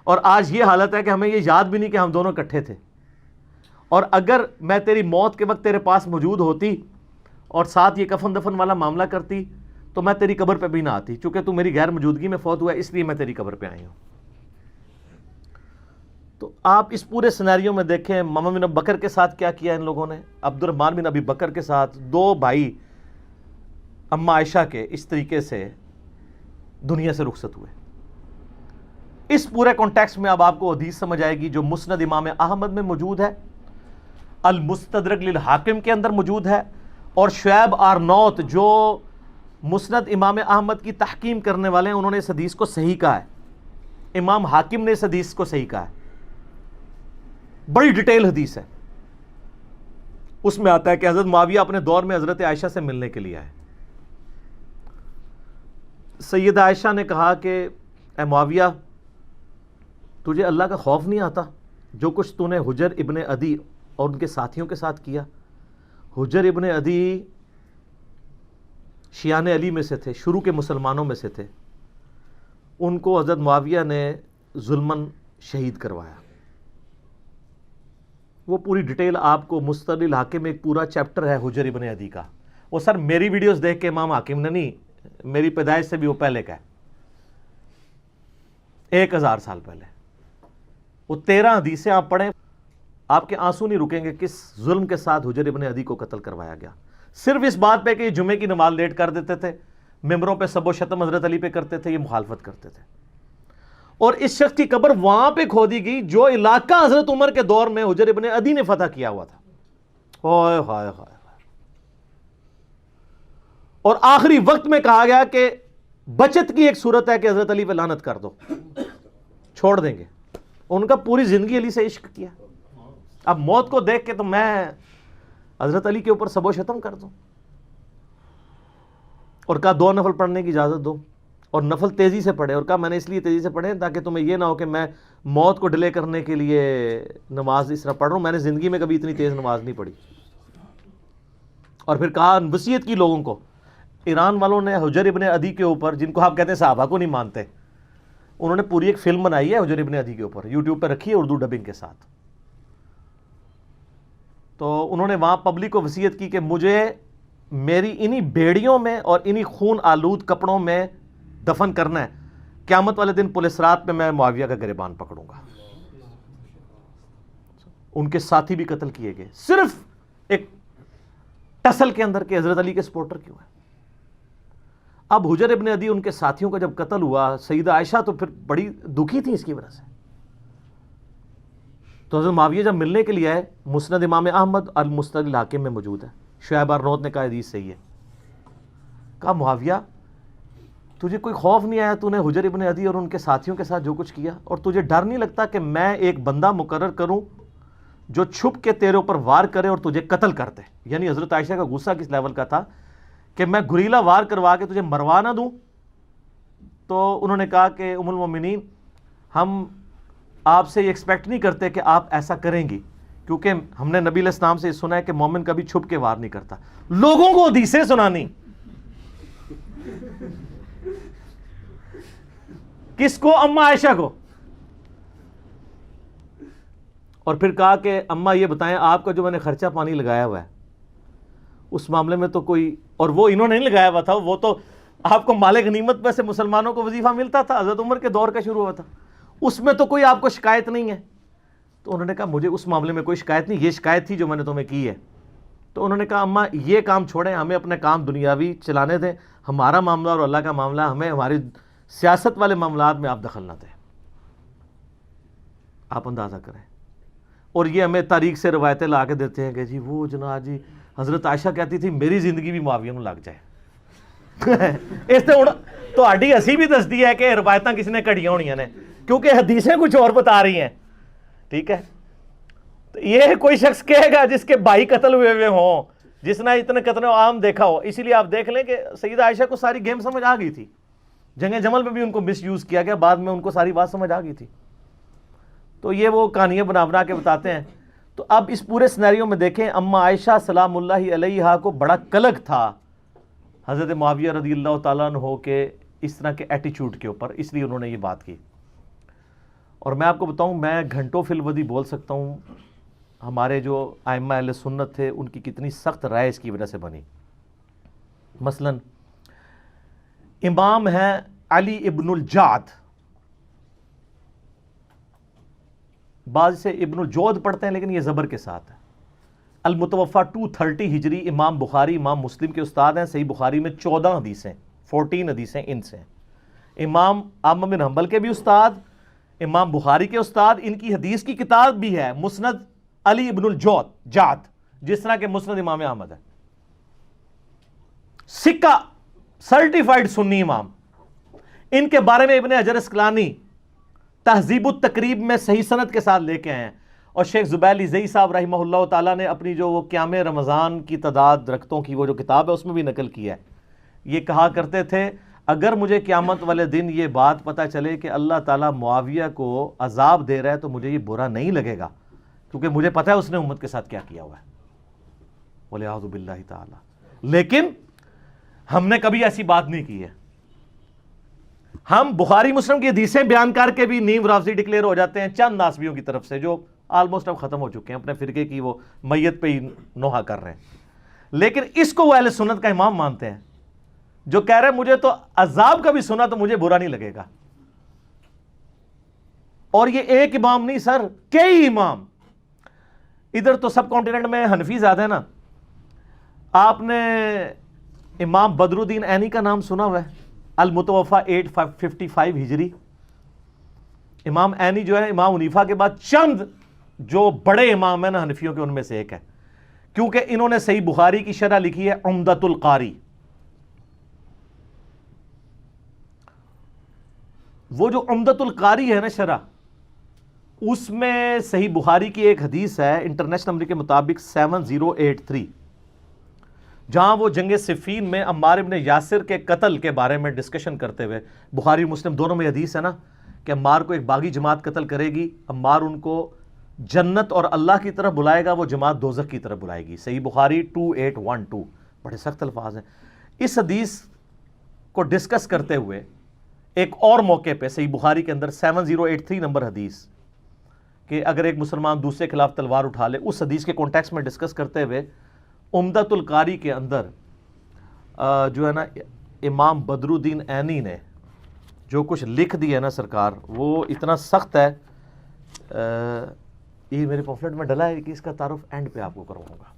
اور آج یہ حالت ہے کہ ہمیں یہ یاد بھی نہیں کہ ہم دونوں اکٹھے تھے، اور اگر میں تیری موت کے وقت تیرے پاس موجود ہوتی اور ساتھ یہ کفن دفن والا معاملہ کرتی تو میں تیری قبر پہ بھی نہ آتی، چونکہ تو میری غیر موجودگی میں فوت ہوا ہے، اس لیے میں تیری قبر پہ آئی ہوں۔ تو آپ اس پورے سینیریو میں دیکھیں محمد بن بکر کے ساتھ کیا کیا ان لوگوں نے. عبد الرحمن بن ابی بکر کے ساتھ 2 بھائی اماں عائشہ کے اس طریقے سے دنیا سے رخصت ہوئے. اس پورے کانٹیکسٹ میں اب آپ کو حدیث سمجھ آئے گی جو مسند امام احمد میں موجود ہے, المستدرک للحاکم کے اندر موجود ہے, اور شعیب آرنوت جو مسند امام احمد کی تحکیم کرنے والے ہیں, انہوں نے اس حدیث کو صحیح کہا ہے. امام حاکم نے اس حدیث کو صحیح کہا ہے. بڑی ڈیٹیل حدیث ہے. اس میں آتا ہے کہ حضرت معاویہ اپنے دور میں حضرت عائشہ سے ملنے کے لیے آئے. سیدہ عائشہ نے کہا کہ اے معاویہ, تجھے اللہ کا خوف نہیں آتا جو کچھ تو نے حجر ابن عدی اور ان کے ساتھیوں کے ساتھ کیا؟ حجر ابن عدی شیعان علی میں سے تھے, شروع کے مسلمانوں میں سے تھے. ان کو حضرت معاویہ نے ظلماً شہید کروایا. وہ پوری ڈیٹیل آپ کو مستدرک الحاکم میں ایک پورا چیپٹر ہے حجر ابن عدی کا. وہ سر میری ویڈیوز دیکھ کے امام حاکم نے نہیں, میری پیدائش سے بھی وہ پہلے کا ہے, 1000 سال پہلے. وہ 13 حدیثیں آپ پڑھیں, آپ کے آنسو نہیں رکیں گے کس ظلم کے ساتھ حجر ابن عدی کو قتل کروایا گیا. صرف اس بات پہ کہ یہ جمعے کی نماز لیٹ کر دیتے تھے, ممبروں پہ سب و شتم حضرت علی پہ کرتے تھے, یہ مخالفت کرتے تھے. اور اس شخص کی قبر وہاں پہ کھودی گئی جو علاقہ حضرت عمر کے دور میں حجر ابن عدی نے فتح کیا ہوا تھا. ہائے ہائے ہائے. اور آخری وقت میں کہا گیا کہ بچت کی ایک صورت ہے کہ حضرت علی پہ لعنت کر دو, چھوڑ دیں گے. ان کا پوری زندگی علی سے عشق کیا. اب موت کو دیکھ کے تو میں حضرت علی کے اوپر سب و شتم کر دوں. اور کہا 2 نفل پڑھنے کی اجازت دو, اور نفل تیزی سے پڑھے. اور کہا میں نے اس لیے تیزی سے پڑھے تاکہ تمہیں یہ نہ ہو کہ میں موت کو ڈیلے کرنے کے لیے نماز اس طرح پڑھ رہا ہوں, میں نے زندگی میں کبھی اتنی تیز نماز نہیں پڑھی. اور پھر کہا وصیت کی لوگوں کو. ایران والوں نے حجر ابن عدی کے اوپر, جن کو آپ کہتے ہیں صحابہ کو نہیں مانتے, انہوں نے پوری ایک فلم بنائی ہے حجر ابن عدی کے اوپر, یوٹیوب پہ رکھی ہے اردو ڈبنگ کے ساتھ. تو انہوں نے وہاں پبلک کو وصیت کی کہ مجھے میری انہی بیڑیوں میں اور انہی خون آلود کپڑوں میں دفن کرنا ہے, قیامت والے دن پولیس رات پہ میں معاویہ کا گریبان پکڑوں گا. ان کے ساتھی بھی قتل کیے گئے صرف ایک ٹسل کے اندر کہ حضرت علی کے سپورٹر کیوں ہے. اب حجر ابن عدی ان کے ساتھیوں کا جب قتل ہوا, سیدہ عائشہ تو پھر بڑی دکھی تھی اس کی وجہ سے. تو حضرت معاویہ جب ملنے کے لیے آئے, مسند امام احمد المستدرک الحاکم میں موجود ہے, شعیب آرنوت نے کہا حدیث صحیح ہے. کہا معاویہ تجھے کوئی خوف نہیں آیا, تو نے حجر ابن عدی اور ان کے ساتھیوں کے ساتھ جو کچھ کیا, اور تجھے ڈر نہیں لگتا کہ میں ایک بندہ مقرر کروں جو چھپ کے تیرے اوپر وار کرے اور تجھے قتل کرتے؟ یعنی حضرت عائشہ کا غصہ کس لیول کا تھا کہ میں گریلا وار کروا کے تجھے مروا نہ دوں. تو انہوں نے کہا کہ ام المومنین, ہم آپ سے یہ ایکسپیکٹ نہیں کرتے کہ آپ ایسا کریں گی, کیونکہ ہم نے نبی علیہ السلام سے سنا ہے کہ مومن کبھی چھپ کے وار نہیں کرتا. لوگوں کو حدیثیں سنانی, کس کو؟ اماں عائشہ کو. اور پھر کہا کہ اماں یہ بتائیں آپ کا جو میں نے خرچہ پانی لگایا ہوا ہے اس معاملے میں تو کوئی, اور وہ انہوں نے نہیں لگایا ہوا تھا, وہ تو آپ کو مال غنیمت میں سے مسلمانوں کو وظیفہ ملتا تھا, حضرت عمر کے دور کا شروع ہوا تھا, اس میں تو کوئی آپ کو شکایت نہیں ہے. تو انہوں نے کہا مجھے اس معاملے میں کوئی شکایت نہیں, یہ شکایت تھی جو میں نے تمہیں کی ہے. تو انہوں نے کہا اماں یہ کام چھوڑیں, ہمیں اپنے کام دنیاوی چلانے دیں, ہمارا معاملہ اور اللہ کا معاملہ, ہمیں ہماری سیاست والے معاملات میں آپ دخل نہ دیں. آپ اندازہ کریں. اور یہ ہمیں تاریخ سے روایتیں لا کے دیتے ہیں کہ جی وہ جناب جی حضرت عائشہ کہتی تھی میری زندگی بھی معاویہ میں لگ جائے. اس سے تہاڈی ہسی بھی دستی ہے کہ روایتاں کس نے کڑیاں ہونیاں نے, کیونکہ حدیثیں کچھ اور بتا رہی ہیں. ٹھیک ہے, تو یہ کوئی شخص کہے گا جس کے بھائی قتل ہوئے ہوں, جس نے اتنے قتل عام دیکھا ہو. اسی لیے آپ دیکھ لیں کہ سیدہ عائشہ کو ساری گیم سمجھ آ گئی تھی. جنگ جمل میں بھی ان کو مس یوز کیا گیا, بعد میں ان کو ساری بات سمجھ آ گئی تھی. تو یہ وہ کہانیاں بنا بنا کے بتاتے ہیں. تو اب اس پورے سینیریو میں دیکھیں, اماں عائشہ سلام اللہ علیہا کو بڑا قلق تھا حضرت معاویہ رضی اللہ تعالیٰ عنہ کے اس طرح کے ایٹیچیوڈ کے اوپر, اس لیے انہوں نے یہ بات کی. اور میں آپ کو بتاؤں, میں گھنٹوں فی الودی بول سکتا ہوں ہمارے جو ائمہ اہل سنت تھے ان کی کتنی سخت رائے اس کی وجہ سے بنی. مثلا امام ہیں علی ابن الجعد, بعض سے ابن الجود پڑھتے ہیں لیکن یہ زبر کے ساتھ ہے. المتوفا 230 ہجری، امام بخاری امام مسلم کے استاد ہیں. صحیح بخاری میں 14 حدیثیں، 14 حدیثیں ان سے ہیں. امام احمد بن حنبل کے بھی استاد، امام بخاری کے استاد. ان کی حدیث کی کتاب بھی ہے مسند علی ابن الجود جعد، جس طرح کہ مسند امام احمد ہے. سکہ سرٹیفائیڈ سنی امام. ان کے بارے میں ابن حجر اسقلانی تہذیب التقریب میں صحیح سند کے ساتھ لے کے آئے ہیں. اور شیخ زبیل زئی صاحب رحمہ اللہ تعالیٰ نے اپنی جو وہ قیام رمضان کی تعداد رکھتوں کی وہ جو کتاب ہے اس میں بھی نقل کیا ہے. یہ کہا کرتے تھے اگر مجھے قیامت والے دن یہ بات پتہ چلے کہ اللہ تعالیٰ معاویہ کو عذاب دے رہا ہے تو مجھے یہ برا نہیں لگے گا، کیونکہ مجھے پتہ ہے اس نے امت کے ساتھ کیا کیا ہوا ہے. وَلِعَوْذُ بِاللَّهِ تعالیٰ. لیکن ہم نے کبھی ایسی بات نہیں کی ہے. ہم بخاری مسلم کی حدیثیں بیان کر کے بھی نیم رافضی ڈکلیئر ہو جاتے ہیں چند ناسبیوں کی طرف سے جو آلموسٹ اب ختم ہو چکے ہیں، اپنے فرقے کی وہ میت پہ ہی نوحہ کر رہے ہیں. لیکن اس کو وہ اہل سنت کا امام مانتے ہیں جو کہہ رہے ہیں مجھے تو عذاب کا بھی سنا تو مجھے برا نہیں لگے گا. اور یہ ایک امام نہیں سر، کئی امام. ادھر تو سب کانٹیننٹ میں حنفی زیادہ ہے نا. آپ نے امام بدر الدین عینی کا نام سنا ہوا ہے، المتوفا 855 ہجری. امام عینی جو ہے امام حنیفہ کے بعد چند جو بڑے امام ہیں نا حنفیوں کے ان میں سے ایک ہے، کیونکہ انہوں نے صحیح بخاری کی شرح لکھی ہے عمدۃ القاری. وہ جو عمدۃ القاری ہے نا شرح، اس میں صحیح بخاری کی ایک حدیث ہے انٹرنیشنل نمبر کے مطابق 7083، جہاں وہ جنگ صفین میں عمار ابن یاسر کے قتل کے بارے میں ڈسکشن کرتے ہوئے، بخاری مسلم دونوں میں حدیث ہے نا کہ عمار کو ایک باغی جماعت قتل کرے گی، عمار ان کو جنت اور اللہ کی طرف بلائے گا، وہ جماعت دوزخ کی طرف بلائے گی. صحیح بخاری 2812. بڑے سخت الفاظ ہیں. اس حدیث کو ڈسکس کرتے ہوئے ایک اور موقع پہ صحیح بخاری کے اندر 7083 نمبر حدیث کہ اگر ایک مسلمان دوسرے کے خلاف تلوار اٹھا لے، اس حدیث کے کانٹیکسٹ میں ڈسکس کرتے ہوئے عمدۃ القاری کے اندر جو ہے نا امام بدر الدین عینی نے جو کچھ لکھ دیا ہے نا سرکار، وہ اتنا سخت ہے. یہ میرے پمفلٹ میں ڈلا ہے کہ اس کا تعارف اینڈ پہ آپ کو کرواؤں گا.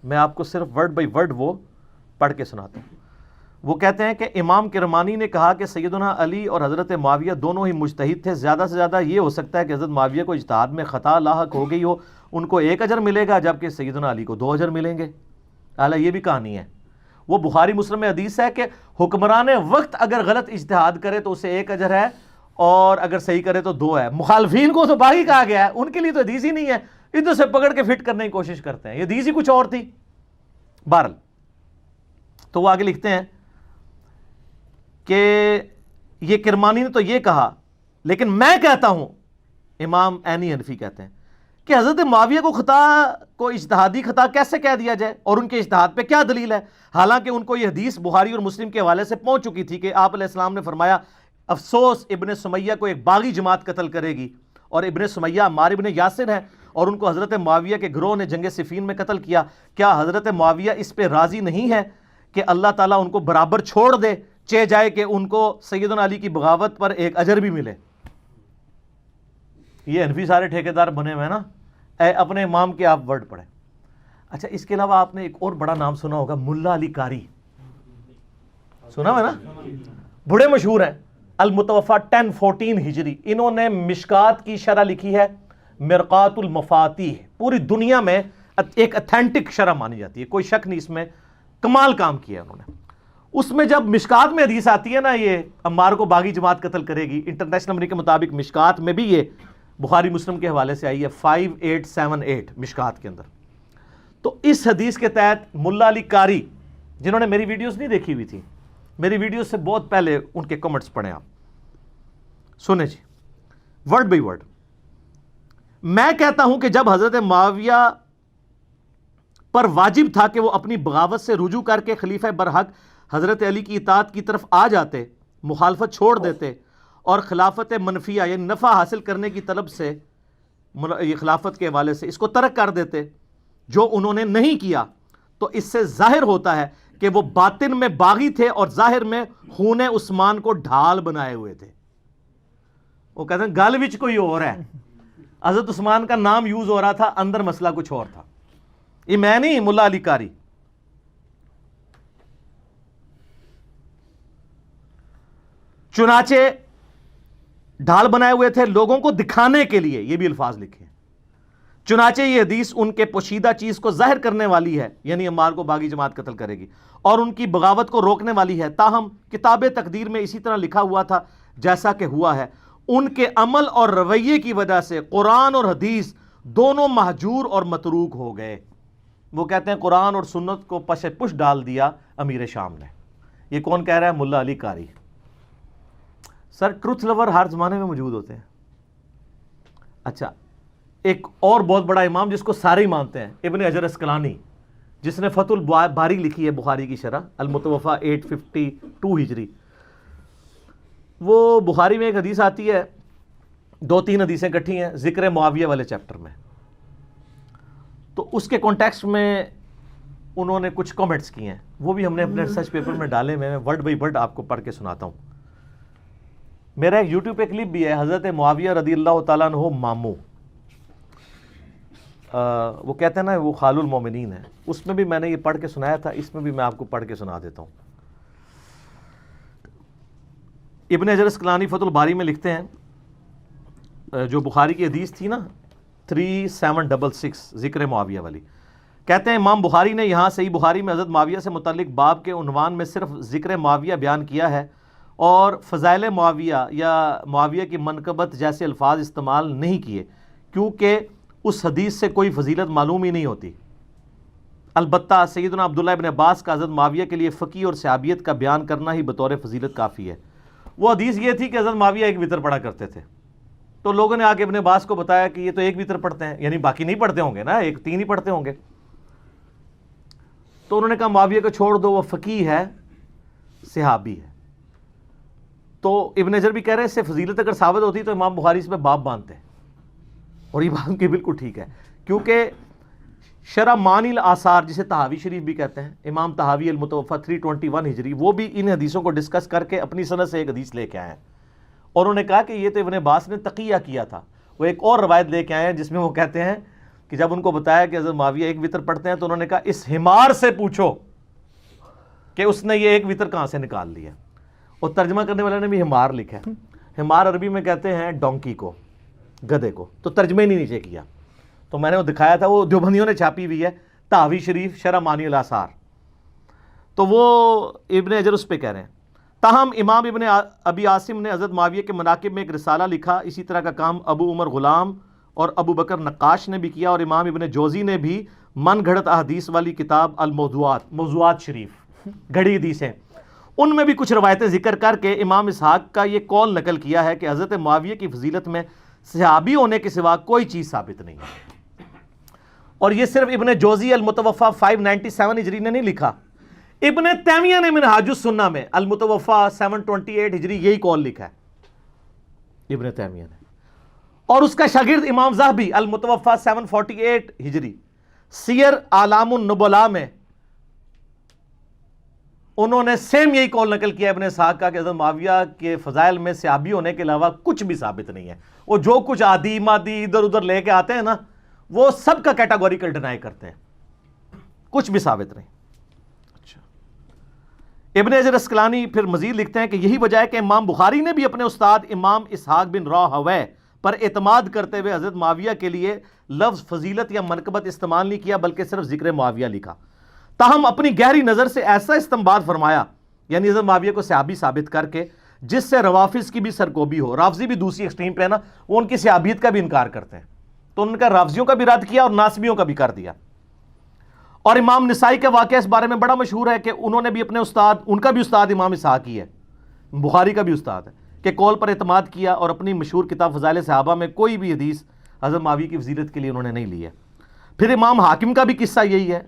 میں آپ کو صرف ورڈ بائی ورڈ وہ پڑھ کے سناتا ہوں. وہ کہتے ہیں کہ امام کرمانی نے کہا کہ سیدنا علی اور حضرت معاویہ دونوں ہی مجتہد تھے. زیادہ سے زیادہ یہ ہو سکتا ہے کہ حضرت معاویہ کو اجتہاد میں خطا لاحق ہو گئی ہو، ان کو 1 اجر ملے گا جبکہ سیدنا علی کو 2 اجر ملیں گے. اعلیٰ یہ بھی کہانی ہے. وہ بخاری مسلم میں حدیث ہے کہ حکمران وقت اگر غلط اجتہاد کرے تو اسے 1 اجر ہے اور اگر صحیح کرے تو 2 ہے. مخالفین کو تو باغی کہا گیا ہے، ان کے لیے تو حدیث ہی نہیں ہے، ادھر سے پکڑ کے فٹ کرنے کی کوشش کرتے ہیں. یہ حدیث ہی کچھ اور تھی. بہرحال تو وہ آگے لکھتے ہیں کہ یہ کرمانی نے تو یہ کہا، لیکن میں کہتا ہوں، امام عینی حنفی کہتے ہیں کہ حضرت معاویہ کو خطا کو اجتہادی خطا کیسے کہہ دیا جائے اور ان کے اجتہاد پہ کیا دلیل ہے، حالانکہ ان کو یہ حدیث بخاری اور مسلم کے حوالے سے پہنچ چکی تھی کہ آپ علیہ السلام نے فرمایا افسوس ابن سمیہ کو ایک باغی جماعت قتل کرے گی، اور ابن سمیہ عمار ابن یاسر ہے اور ان کو حضرت معاویہ کے گروہ نے جنگ صفین میں قتل کیا. کیا حضرت معاویہ اس پہ راضی نہیں ہے کہ اللہ تعالیٰ ان کو برابر چھوڑ دے، چہ جائے کہ ان کو سیدنا علی کی بغاوت پر 1 اجر بھی ملے؟ یہ حنفی سارے ٹھیکیدار بنے ہوئے ہیں نا. اے اپنے امام کے آپ ورڈ پڑھیں. اچھا اس کے علاوہ آپ نے ایک اور بڑا نام سنا ہوگا، ملا علی قاری. سنا ہے نا، بڑے مشہور ہیں. المتوفا 1014 ہجری. انہوں نے مشکات کی شرح لکھی ہے مرقات المفاتیح. پوری دنیا میں ایک اتھینٹک شرح مانی جاتی ہے، کوئی شک نہیں اس میں، کمال کام کیا انہوں نے. اس میں جب مشکات میں حدیث آتی ہے نا یہ عمار کو باغی جماعت قتل کرے گی، انٹرنیشنل نمبر کے مطابق مشکات میں بھی یہ بخاری مسلم کے حوالے سے آئی ہے 5878 مشکات کے اندر. تو اس حدیث کے تحت ملا علی قاری، جنہوں نے میری ویڈیوز نہیں دیکھی ہوئی تھی، میری ویڈیوز سے بہت پہلے ان کے کمنٹس پڑھیں آپ، سنیں جی ورڈ بائی ورڈ. میں کہتا ہوں کہ جب حضرت معاویہ پر واجب تھا کہ وہ اپنی بغاوت سے رجوع کر کے خلیفہ برحق حضرت علی کی اطاعت کی طرف آ جاتے، مخالفت چھوڑ دیتے اور خلافت منفیہ یعنی نفع حاصل کرنے کی طلب سے یہ خلافت کے حوالے سے اس کو ترک کر دیتے، جو انہوں نے نہیں کیا، تو اس سے ظاہر ہوتا ہے کہ وہ باطن میں باغی تھے اور ظاہر میں خون عثمان کو ڈھال بنائے ہوئے تھے. وہ کہتے ہیں گل وچ کوئی اور ہے، حضرت عثمان کا نام یوز ہو رہا تھا، اندر مسئلہ کچھ اور تھا. یہ میں نہیں، ملا علی قاری. چنانچہ ڈھال بنائے ہوئے تھے لوگوں کو دکھانے کے لیے، یہ بھی الفاظ لکھے ہیں. چنانچہ یہ حدیث ان کے پوشیدہ چیز کو ظاہر کرنے والی ہے، یعنی عمار کو باغی جماعت قتل کرے گی، اور ان کی بغاوت کو روکنے والی ہے. تاہم کتاب تقدیر میں اسی طرح لکھا ہوا تھا جیسا کہ ہوا ہے. ان کے عمل اور رویے کی وجہ سے قرآن اور حدیث دونوں مہجور اور متروک ہو گئے. وہ کہتے ہیں قرآن اور سنت کو پش پش ڈال دیا امیر شام نے. یہ کون کہہ رہا ہے؟ ملا علی قاری. سر ٹروتھ لور ہر زمانے میں موجود ہوتے ہیں. اچھا، ایک اور بہت بڑا امام جس کو سارے ہی مانتے ہیں، ابن حجر اسقلانی، جس نے فتح الباری لکھی ہے بخاری کی شرح، المتوفا 852 ہجری. وہ بخاری میں ایک حدیث آتی ہے، 2-3 حدیثیں کٹھی ہیں ذکر معاویہ والے چیپٹر میں. تو اس کے کانٹیکسٹ میں انہوں نے کچھ کامنٹس کیے ہیں، وہ بھی ہم نے اپنے ریسرچ پیپر میں ڈالے. میں ورڈ بائی ورڈ آپ کو پڑھ کے سناتا ہوں. میرا ایک یوٹیوب پہ کلپ بھی ہے، حضرت معاویہ رضی اللہ تعالیٰ عنہ ماموں، وہ کہتے ہیں نا وہ خال المومنین ہے. اس میں بھی میں نے یہ پڑھ کے سنایا تھا، اس میں بھی میں آپ کو پڑھ کے سنا دیتا ہوں. ابن حجر اسقلانی فتح الباری میں لکھتے ہیں، جو بخاری کی حدیث تھی نا 3766 ذکر معاویہ والی، کہتے ہیں امام بخاری نے یہاں صحیح بخاری میں حضرت معاویہ سے متعلق باب کے عنوان میں صرف ذکر معاویہ بیان کیا ہے اور فضائل معاویہ یا معاویہ کی منقبت جیسے الفاظ استعمال نہیں کیے، کیونکہ اس حدیث سے کوئی فضیلت معلوم ہی نہیں ہوتی. البتہ سیدنا عبداللہ ابن عباس کا حضرت معاویہ کے لیے فقی اور صحابیت کا بیان کرنا ہی بطور فضیلت کافی ہے. وہ حدیث یہ تھی کہ حضرت معاویہ ایک وتر پڑھا کرتے تھے. تو لوگوں نے آ کے ابن عباس کو بتایا کہ یہ تو ایک وتر پڑھتے ہیں، یعنی باقی نہیں پڑھتے ہوں گے نا، 3 ہی پڑھتے ہوں گے. تو انہوں نے کہا معاویہ کو چھوڑ دو، وہ فقی ہے، صحابی ہے. تو ابن حجر بھی کہہ رہے ہیں اس سے فضیلت اگر ثابت ہوتی تو امام بخاری اس میں باب باندھتے ہیں، اور یہ بات کی بالکل ٹھیک ہے. کیونکہ شرح معانی الاثار جسے طحاوی شریف بھی کہتے ہیں، امام طحاوی المتوفا 321 ہجری، وہ بھی ان حدیثوں کو ڈسکس کر کے اپنی سند سے ایک حدیث لے کے آئے ہیں، اور انہوں نے کہا کہ یہ تو ابن عباس نے تقیہ کیا تھا. وہ ایک اور روایت لے کے آئے ہیں جس میں وہ کہتے ہیں کہ جب ان کو بتایا کہ حضرت معاویہ ایک وتر پڑھتے ہیں تو انہوں نے کہا اس حمار سے پوچھو کہ اس نے یہ ایک وتر کہاں سے نکال لیا. اور ترجمہ کرنے والے نے بھی حمار لکھا ہے. حمار عربی میں کہتے ہیں ڈونکی کو، گدھے کو. تو ترجمے نہیں نیچے کیا، تو میں نے وہ دکھایا تھا، وہ دیوبندیوں نے چھاپی ہوئی ہے، طحاوی شریف شرح معانی الاثار. تو وہ ابن حجر اس پہ کہہ رہے ہیں. تاہم امام ابن ابی عاصم نے حضرت معاویہ کے مناقب میں ایک رسالہ لکھا. اسی طرح کا کام ابو عمر غلام اور ابو بکر نقاش نے بھی کیا، اور امام ابن جوزی نے بھی من گھڑت احادیث والی کتاب الموضوعات، موضوعات شریف، گھڑی حدیثیں، ان میں بھی کچھ روایتیں ذکر کر کے امام اسحاق کا یہ قول نقل کیا ہے کہ حضرت معاویہ کی فضیلت میں صحابی ہونے کے سوا کوئی چیز ثابت نہیں ہے. اور یہ صرف ابن جوزی المتوفا 597 ہجری نے نہیں لکھا، ابن تیمیہ نے منہاج السنہ میں المتوفا 728 ہجری یہی قول لکھا ہے ابن تیمیہ نے. اور اس کا شاگرد امام ذہبی المتوفا 748 ہجری سیر اعلام النبلاء میں انہوں نے سیم یہی قول نقل کیا ابن اسحاق کا کہ حضرت معاویہ کے فضائل میں صحابی ہونے کے علاوہ کچھ بھی ثابت نہیں ہے. وہ جو کچھ عادی مادی ادھر ادھر لے کے آتے ہیں نا، وہ سب کا کیٹاگوریکل ڈینائی کرتے ہیں، کچھ بھی ثابت نہیں. اچھا، ابن حجر اسقلانی پھر مزید لکھتے ہیں کہ یہی وجہ ہے کہ امام بخاری نے بھی اپنے استاد امام اسحاق بن راہویہ پر اعتماد کرتے ہوئے حضرت معاویہ کے لیے لفظ فضیلت یا منقبت استعمال نہیں کیا، بلکہ صرف ذکر معاویہ لکھا. تاہم اپنی گہری نظر سے ایسا استنباط فرمایا، یعنی حضرت معاویہ کو صحابی ثابت کر کے، جس سے روافظ کی بھی سرکوبی ہو. رافضی بھی دوسری ایکسٹریم پہ ہے نا، وہ ان کی صحابیت کا بھی انکار کرتے ہیں، تو ان کا رافضیوں کا بھی رد کیا اور ناسبیوں کا بھی کر دیا. اور امام نسائی کا واقعہ اس بارے میں بڑا مشہور ہے کہ انہوں نے بھی اپنے استاد، ان کا بھی استاد امام اسحاق ہی ہے، بخاری کا بھی استاد ہے، کہ قول پر اعتماد کیا اور اپنی مشہور کتاب فضائل صحابہ میں کوئی بھی حدیث حضرت معاویہ کی فضیلت کے لیے انہوں نے نہیں لی ہے. پھر امام حاکم کا بھی قصہ یہی ہے،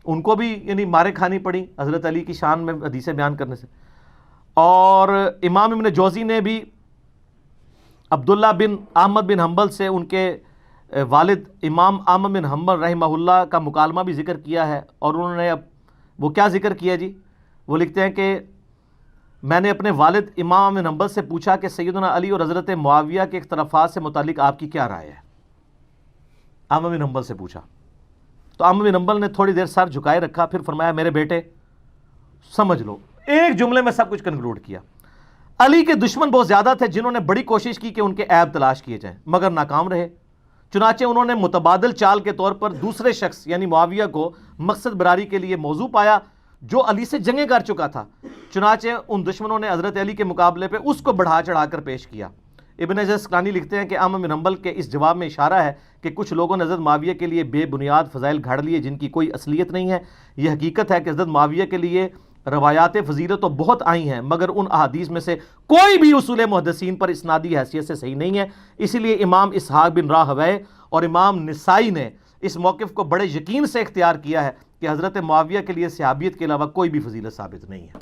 ان کو بھی یعنی مارے کھانی پڑی حضرت علی کی شان میں حدیثیں بیان کرنے سے. اور امام ابن جوزی نے بھی عبداللہ بن احمد بن حنبل سے ان کے والد امام احمد بن حنبل رحمہ اللہ کا مکالمہ بھی ذکر کیا ہے. اور انہوں نے اب وہ کیا ذکر کیا جی، وہ لکھتے ہیں کہ میں نے اپنے والد امام بن حنبل سے پوچھا کہ سیدنا علی اور حضرت معاویہ کے اختلافات سے متعلق آپ کی کیا رائے ہے؟ امام بن حنبل سے پوچھا تو امام بن حنبل نے تھوڑی دیر سر جھکائے رکھا، پھر فرمایا میرے بیٹے سمجھ لو، ایک جملے میں سب کچھ کنکلوڈ کیا۔ علی کے دشمن بہت زیادہ تھے جنہوں نے بڑی کوشش کی کہ ان کے عیب تلاش کیے جائیں مگر ناکام رہے، چنانچہ انہوں نے متبادل چال کے طور پر دوسرے شخص یعنی معاویہ کو مقصد براری کے لیے موضوع پایا جو علی سے جنگیں کر چکا تھا، چنانچہ ان دشمنوں نے حضرت علی کے مقابلے پہ اس کو بڑھا چڑھا کر پیش کیا۔ ابن حجر اسقلانی لکھتے ہیں کہ امام بن حنبل کے اس جواب میں اشارہ ہے کہ کچھ لوگوں نے حضرت معاویہ کے لیے بے بنیاد فضائل گھڑ لیے جن کی کوئی اصلیت نہیں ہے۔ یہ حقیقت ہے کہ حضرت معاویہ کے لیے روایات فضیلت تو بہت آئی ہیں مگر ان احادیث میں سے کوئی بھی اصول محدثین پر اسنادی حیثیت سے صحیح نہیں ہے، اسی لیے امام اسحاق بن راہویہ اور امام نسائی نے اس موقف کو بڑے یقین سے اختیار کیا ہے کہ حضرت معاویہ کے لیے صحابیت کے علاوہ کوئی بھی فضیلت ثابت نہیں ہے۔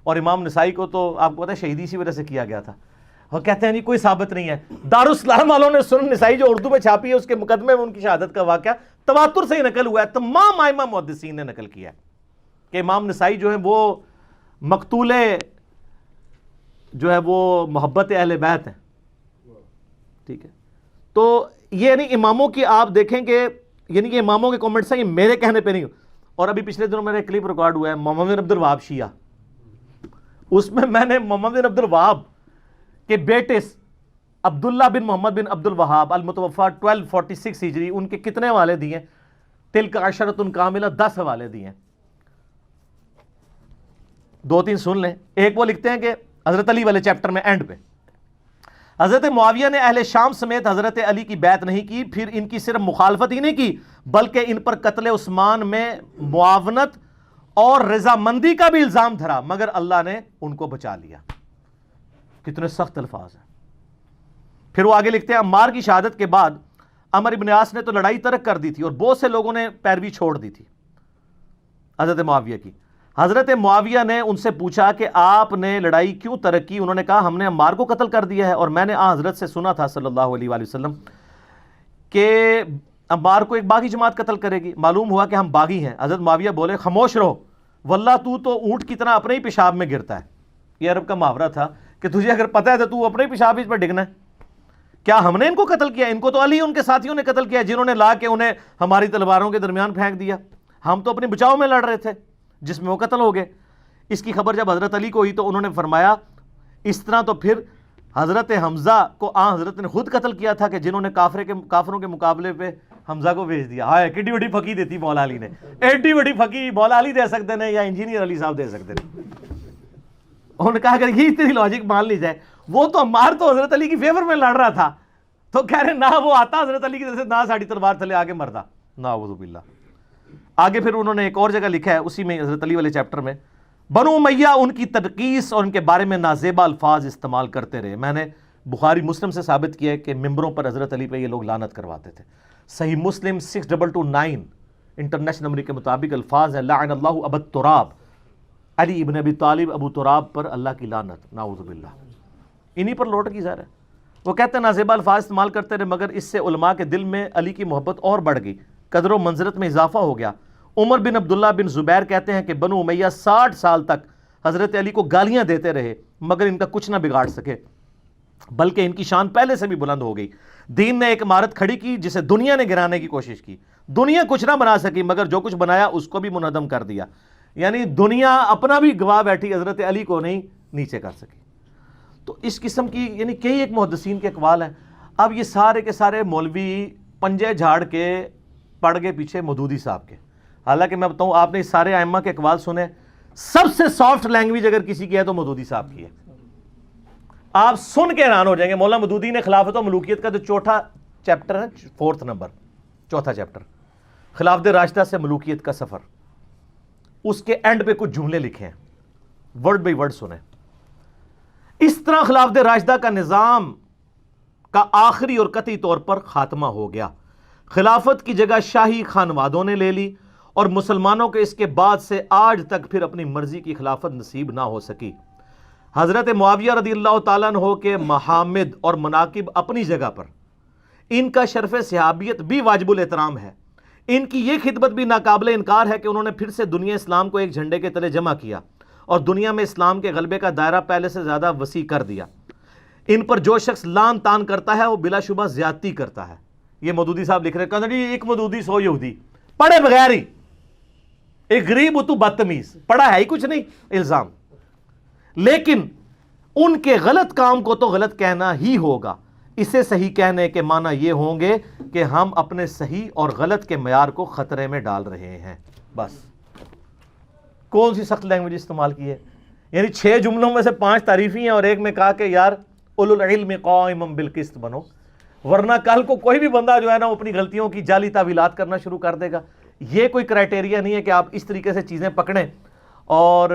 اور امام نسائی کو تو آپ کو پتہ ہے شہیدی اسی وجہ سے کیا گیا تھا، وہ کہتے ہیں نہیں کوئی ثابت نہیں ہے۔ دارالاسلام والوں نے سنن نسائی جو اردو میں چھاپی ہے اس کے مقدمے میں ان کی شہادت کا واقعہ تواتر سے ہی نقل ہوا ہے، تمام ائمہ محدثین نے نقل کیا ہے کہ امام نسائی جو ہے وہ مقتول جو ہے وہ محبت اہل بیت ہیں، ٹھیک ہے۔ تو یہ یعنی اماموں کی آپ دیکھیں کہ یعنی کہ اماموں کے کامنٹس ہیں، یہ میرے کہنے پہ نہیں۔ اور ابھی پچھلے دنوں میرا ایک کلپ ریکارڈ ہوا ہے محمد بن عبد الوہاب شیعہ، اس میں نے محمد بن عبد الوہاب کے بیٹے عبداللہ بن محمد بن عبد الوہاب المتوفی 1246 ہجری ان کے کتنے حوالے دیے؟ تلک عشرۃ کاملہ، 10 حوالے دیے ہیں، 2-3 سن لیں۔ ایک وہ لکھتے ہیں کہ حضرت علی والے چیپٹر میں اینڈ پہ حضرت معاویہ نے اہل شام سمیت حضرت علی کی بیعت نہیں کی، پھر ان کی صرف مخالفت ہی نہیں کی بلکہ ان پر قتل عثمان میں معاونت اور رضامندی کا بھی الزام دھرا مگر اللہ نے ان کو بچا لیا۔ کتنے سخت الفاظ ہیں۔ پھر وہ آگے لکھتے ہیں عمار کی شہادت کے بعد عمر ابن عاص نے تو لڑائی ترک کر دی تھی اور بہت سے لوگوں نے پیروی چھوڑ دی تھی حضرت معاویہ کی۔ حضرت معاویہ نے ان سے پوچھا کہ آپ نے لڑائی کیوں ترک کی؟ انہوں نے کہا ہم نے عمار کو قتل کر دیا ہے اور میں نے حضرت سے سنا تھا صلی اللہ علیہ وآلہ وسلم کہ عمار کو ایک باغی جماعت قتل کرے گی، معلوم ہوا کہ ہم باغی ہیں۔ حضرت معاویہ بولے خاموش رہو، واللہ تو اونٹ کی طرح اپنے ہی پیشاب میں گرتا ہے۔ یہ عرب کا محاورہ تھا کہ تجھے اگر پتہ ہے تو اپنے ہی پیشاب اس پر ڈگنا ہے۔ کیا ہم نے ان کو قتل کیا؟ ان کو تو علی ان کے ساتھیوں نے قتل کیا جنہوں نے لا کے انہیں ہماری تلواروں کے درمیان پھینک دیا، ہم تو اپنے بچاؤ میں لڑ رہے تھے جس میں وہ قتل ہو گئے۔ اس کی خبر جب حضرت علی کو ہوئی تو انہوں نے فرمایا اس طرح تو پھر حضرت حمزہ کو حضرت نے خود قتل کیا تھا کہ جنہوں نے کافروں کے مقابلے پہ حمزہ کو بھیج دیا۔ ہائے کتنی بڑی پھکی دیتی مولا علی نے، ایڈی بڑی پھکی مولا علی دے سکتے ہیں یا انجینئر علی صاحب دے سکتے ہیں۔ انہوں نے کہا اگر یہ اتنی لاجک مان لی جائے، وہ تو عمار تو حضرت علی کی فیور میں لڑ رہا تھا، تو کہہ رہے نہ وہ آتا حضرت علی کی طرف سے نہ ساڑی تلوار تھلے آگے مردا، نعوذ باللہ۔ آگے پھر انہوں نے ایک اور جگہ لکھا ہے اسی میں حضرت علی والے چیپٹر میں، بنو امیہ ان کی تنقیص اور ان کے بارے میں نازیبا الفاظ استعمال کرتے رہے۔ میں نے بخاری مسلم سے ثابت کیا ہے کہ ممبروں پر حضرت علی پہ یہ لوگ لعنت کرواتے تھے۔ صحیح مسلم 6229 انٹرنیشنل نمبر کے مطابق الفاظ ہیں لعن اللہ ابا تراب، علی ابن ابی طالب ابو تراب پر اللہ کی لعنت، نعوذ باللہ۔ انہی پر لوٹ کی ظاہر ہے۔ وہ کہتے ہیں نازیبا الفاظ استعمال کرتے رہے مگر اس سے علماء کے دل میں علی کی محبت اور بڑھ گئی، قدر و منزلت میں اضافہ ہو گیا۔ عمر بن عبداللہ بن زبیر کہتے ہیں کہ بنو امیہ 60 سال تک حضرت علی کو گالیاں دیتے رہے مگر ان کا کچھ نہ بگاڑ سکے، بلکہ ان کی شان پہلے سے بھی بلند ہو گئی۔ دین نے ایک عمارت کھڑی کی جسے دنیا نے گرانے کی کوشش کی، دنیا کچھ نہ بنا سکی مگر جو کچھ بنایا اس کو بھی منہدم کر دیا، یعنی دنیا اپنا بھی گواہ بیٹھی، حضرت علی کو نہیں نیچے کر سکی۔ تو اس قسم کی یعنی کئی ایک محدثین کے اقوال ہیں۔ اب یہ سارے کے سارے مولوی پنجے جھاڑ کے پڑ گئے پیچھے مودودی صاحب کے، حالانکہ میں بتاؤں آپ نے اس سارے ائمہ کے اقوال سنے، سب سے سافٹ لینگویج اگر کسی کی ہے تو مودودی صاحب کی ہے۔ آپ سن کے حیران ہو جائیں گے۔ مولانا مودودی نے خلافت و ملوکیت کا جو چوتھا چیپٹر ہے، 4 نمبر، چوتھا چیپٹر، خلافت راشدہ سے ملوکیت کا سفر، اس کے اینڈ پہ کچھ جملے لکھے ہیں، ورڈ بائی ورڈ سنیں۔ اس طرح خلافت راشدہ کا نظام کا آخری اور قطعی طور پر خاتمہ ہو گیا۔ خلافت کی جگہ شاہی خانوادوں نے لے لی اور مسلمانوں کے اس کے بعد سے آج تک پھر اپنی مرضی کی خلافت نصیب نہ ہو سکی۔ حضرت معاویہ رضی اللہ تعالیٰ عنہ کے محامد اور مناقب اپنی جگہ پر، ان کا شرف صحابیت بھی واجب الاحترام ہے۔ ان کی یہ خدمت بھی ناقابل انکار ہے کہ انہوں نے پھر سے دنیا اسلام کو ایک جھنڈے کے تلے جمع کیا اور دنیا میں اسلام کے غلبے کا دائرہ پہلے سے زیادہ وسیع کر دیا. ان پر جو شخص لان تان کرتا ہے وہ بلا شبہ زیادتی کرتا ہے. یہ مودودی صاحب لکھ رہے ہیں, کہتے ہیں ایک مودودی 100 یہودی, پڑھے بغیر ہی, ایک غریب تو بدتمیز, پڑھا ہے ہی کچھ نہیں, الزام. لیکن ان کے غلط کام کو تو غلط کہنا ہی ہوگا. اسے صحیح کہنے کے معنی یہ ہوں گے کہ ہم اپنے صحیح اور غلط کے معیار کو خطرے میں ڈال رہے ہیں. بس کون سی سخت لینگویج استعمال کی ہے؟ یعنی 6 جملوں میں سے 5 تعریفی ہیں اور ایک میں کہا کہ یار اولو العلم قائما بالقسط بنو, ورنہ کل کو کوئی بھی بندہ جو ہے نا وہ اپنی غلطیوں کی جعلی تعویلات کرنا شروع کر دے گا. یہ کوئی کرائٹیریا نہیں ہے کہ آپ اس طریقے سے چیزیں پکڑیں اور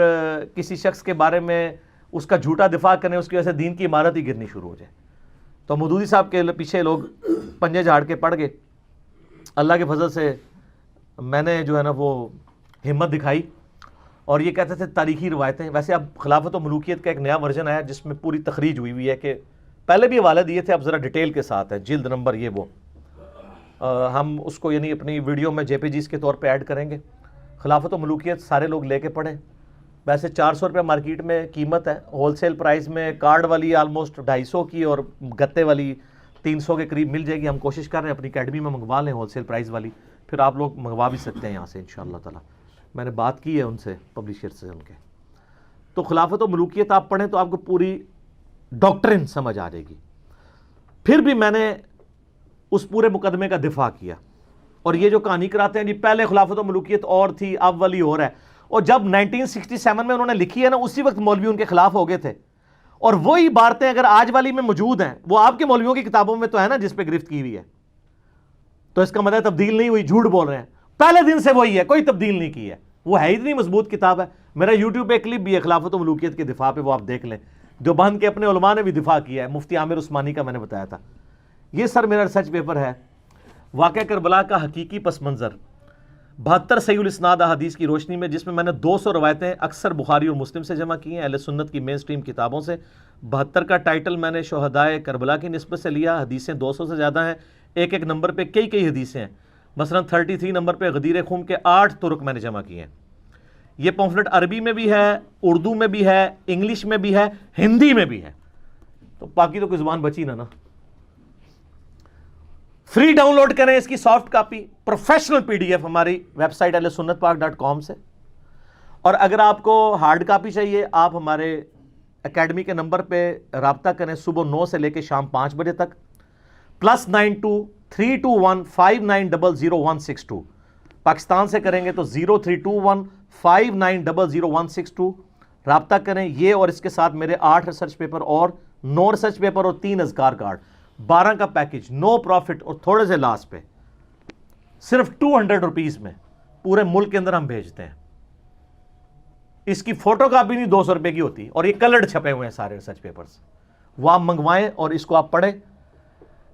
کسی شخص کے بارے میں اس کا جھوٹا دفاع کریں, اس کی وجہ سے دین کی عمارت ہی گرنی شروع ہو جائے. تو مودودی صاحب کے پیچھے لوگ پنجے جھاڑ کے پڑ گئے. اللہ کے فضل سے میں نے جو ہے نا وہ ہمت دکھائی اور یہ کہتے تھے تاریخی روایتیں. ویسے اب خلافت و ملوکیت کا ایک نیا ورژن آیا جس میں پوری تخریج ہوئی ہے, کہ پہلے بھی حوالے دیے تھے, اب ذرا ڈیٹیل کے ساتھ ہے, جلد نمبر یہ وہ. ہم اس کو یعنی اپنی ویڈیو میں JPGs کے طور پہ ایڈ کریں گے. خلافت و ملوکیت سارے لوگ لے کے پڑھیں. ویسے 400 روپے مارکیٹ میں قیمت ہے, ہول سیل پرائز میں کارڈ والی آلموسٹ 250 کی اور گتے والی 300 کے قریب مل جائے گی. ہم کوشش کر رہے ہیں اپنی اکیڈمی میں منگوا لیں ہول سیل پرائز والی, پھر آپ لوگ منگوا بھی سکتے ہیں یہاں سے انشاءاللہ تعالی. میں نے بات کی ہے ان سے, پبلشر سے ان کے. تو خلافت و ملوکیت آپ پڑھیں تو آپ کو پوری ڈاکٹرن سمجھ آ جائے گی. پھر بھی میں نے اس پورے مقدمے کا دفاع کیا, اور یہ جو کہانی کراتے ہیں جی پہلے خلافت و ملوکیت اور تھی اب والی اور ہے, اور جب 1967 میں انہوں نے لکھی ہے نا اسی وقت مولوی ان کے خلاف ہو گئے تھے, اور وہی عبارتیں اگر آج والی میں موجود ہیں وہ آپ کے مولویوں کی کتابوں میں تو ہے نا جس پہ گرفت کی ہوئی ہے, تو اس کا مطلب تبدیل نہیں ہوئی, جھوٹ بول رہے ہیں. پہلے دن سے وہی ہے, کوئی تبدیل نہیں کی ہے, وہ ہے اتنی مضبوط کتاب ہے. میرا یوٹیوب پہ کلپ بھی ہے خلافت و ملوکیت کے دفاع پہ, وہ آپ دیکھ لیں. دیوبند کے اپنے علماء نے بھی دفاع کیا ہے, مفتی عامر عثمانی کا میں نے بتایا تھا. یہ سر میرا ریسرچ پیپر ہے, واقعہ کربلا کا حقیقی پس منظر 72 صحیح الاسناد احادیث کی روشنی میں, جس میں میں نے 200 روایتیں اکثر بخاری اور مسلم سے جمع کی ہیں, اہل سنت کی مین سٹریم کتابوں سے. 72 کا ٹائٹل میں نے شہدائے کربلا کی نسبت سے لیا. حدیثیں 200 سے زیادہ ہیں, ایک ایک نمبر پہ کئی حدیثیں ہیں. مثلا 33 نمبر پہ غدیر خم کے 8 طرق میں نے جمع کیے ہیں. یہ پمفلٹ عربی میں بھی ہے, اردو میں بھی ہے, انگلش میں بھی ہے, ہندی میں بھی ہے, تو باقی تو کوئی زبان بچی نہ. فری ڈاؤن لوڈ کریں اس کی سافٹ کاپی, پروفیشنل PDF ہماری ویب سائٹ ahlusunnatpak.com سے. اور اگر آپ کو ہارڈ کاپی چاہیے آپ ہمارے اکیڈمی کے نمبر پہ رابطہ کریں صبح 9 سے لے کے شام 5 بجے تک, +92-321-5900-162. پاکستان سے کریں گے تو 0321-5900-162. رابطہ کریں. یہ اور اس کے ساتھ میرے 8 ریسرچ پیپر اور 9 ریسرچ پیپر اور 3 اذکار کارڈ, 12 کا پیکج, نو پروفٹ اور تھوڑے سے لاس پہ, صرف 200 روپیز میں پورے ملک کے اندر ہم بھیجتے ہیں. اس کی فوٹو کاپی نہیں 200 روپے کی ہوتی, اور یہ کلرڈ چھپے ہوئے ہیں سارے ریسرچ پیپرز. وہ آپ منگوائیں اور اس کو آپ پڑھیں.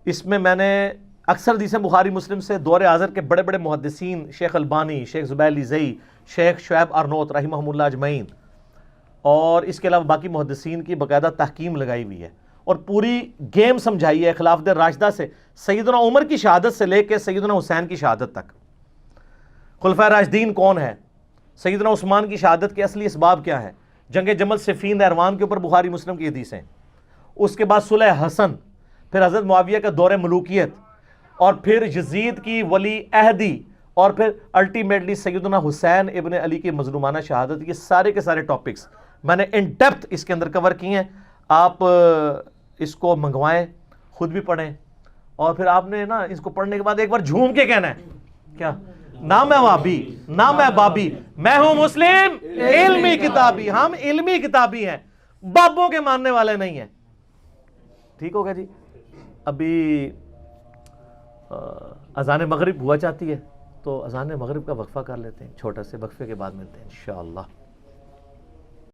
اس میں میں نے اکثر حدیثیں بخاری مسلم سے دور حاضر کے بڑے بڑے محدثین, شیخ البانی, شیخ زبیر لیزئی, شیخ شعیب ارنوت رحمہم اللہ اجمعین, اور اس کے علاوہ باقی محدثین کی باقاعدہ تحکیم لگائی ہوئی ہے, اور پوری گیم سمجھائی ہے خلافت راشدہ سے سیدنا عمر کی شہادت سے لے کے سیدنا حسین کی شہادت تک. خلفائے راشدین کون ہے, سیدنا عثمان کی شہادت کے اصلی اسباب کیا ہے, جنگ جمل صفین نہروان کے اوپر بخاری مسلم کی حدیثیں, اس کے بعد صلح حسن, پھر حضرت معاویہ کا دور ملوکیت, اور پھر یزید کی ولی عہدی, اور پھر الٹیمیٹلی سیدنا حسین ابن علی کی مظلومانہ شہادت. یہ سارے کے سارے ٹاپکس میں نے ان ڈیپتھ اس کے اندر کور کیے ہیں. آپ اس کو منگوائیں, خود بھی پڑھیں, اور پھر آپ نے نا اس کو پڑھنے کے بعد ایک بار جھوم کے کہنا ہے کیا, نہ میں وابی نہ میں بابی, میں ہوں مسلم علمی کتابی. ہم علمی کتابی ہیں, بابوں کے ماننے والے نہیں ہیں. ٹھیک ہوگا جی. ابھی اذان مغرب ہوا چاہتی ہے, تو اذان مغرب کا وقفہ کر لیتے ہیں, چھوٹا سے وقفے کے بعد ملتے ہیں انشاءاللہ.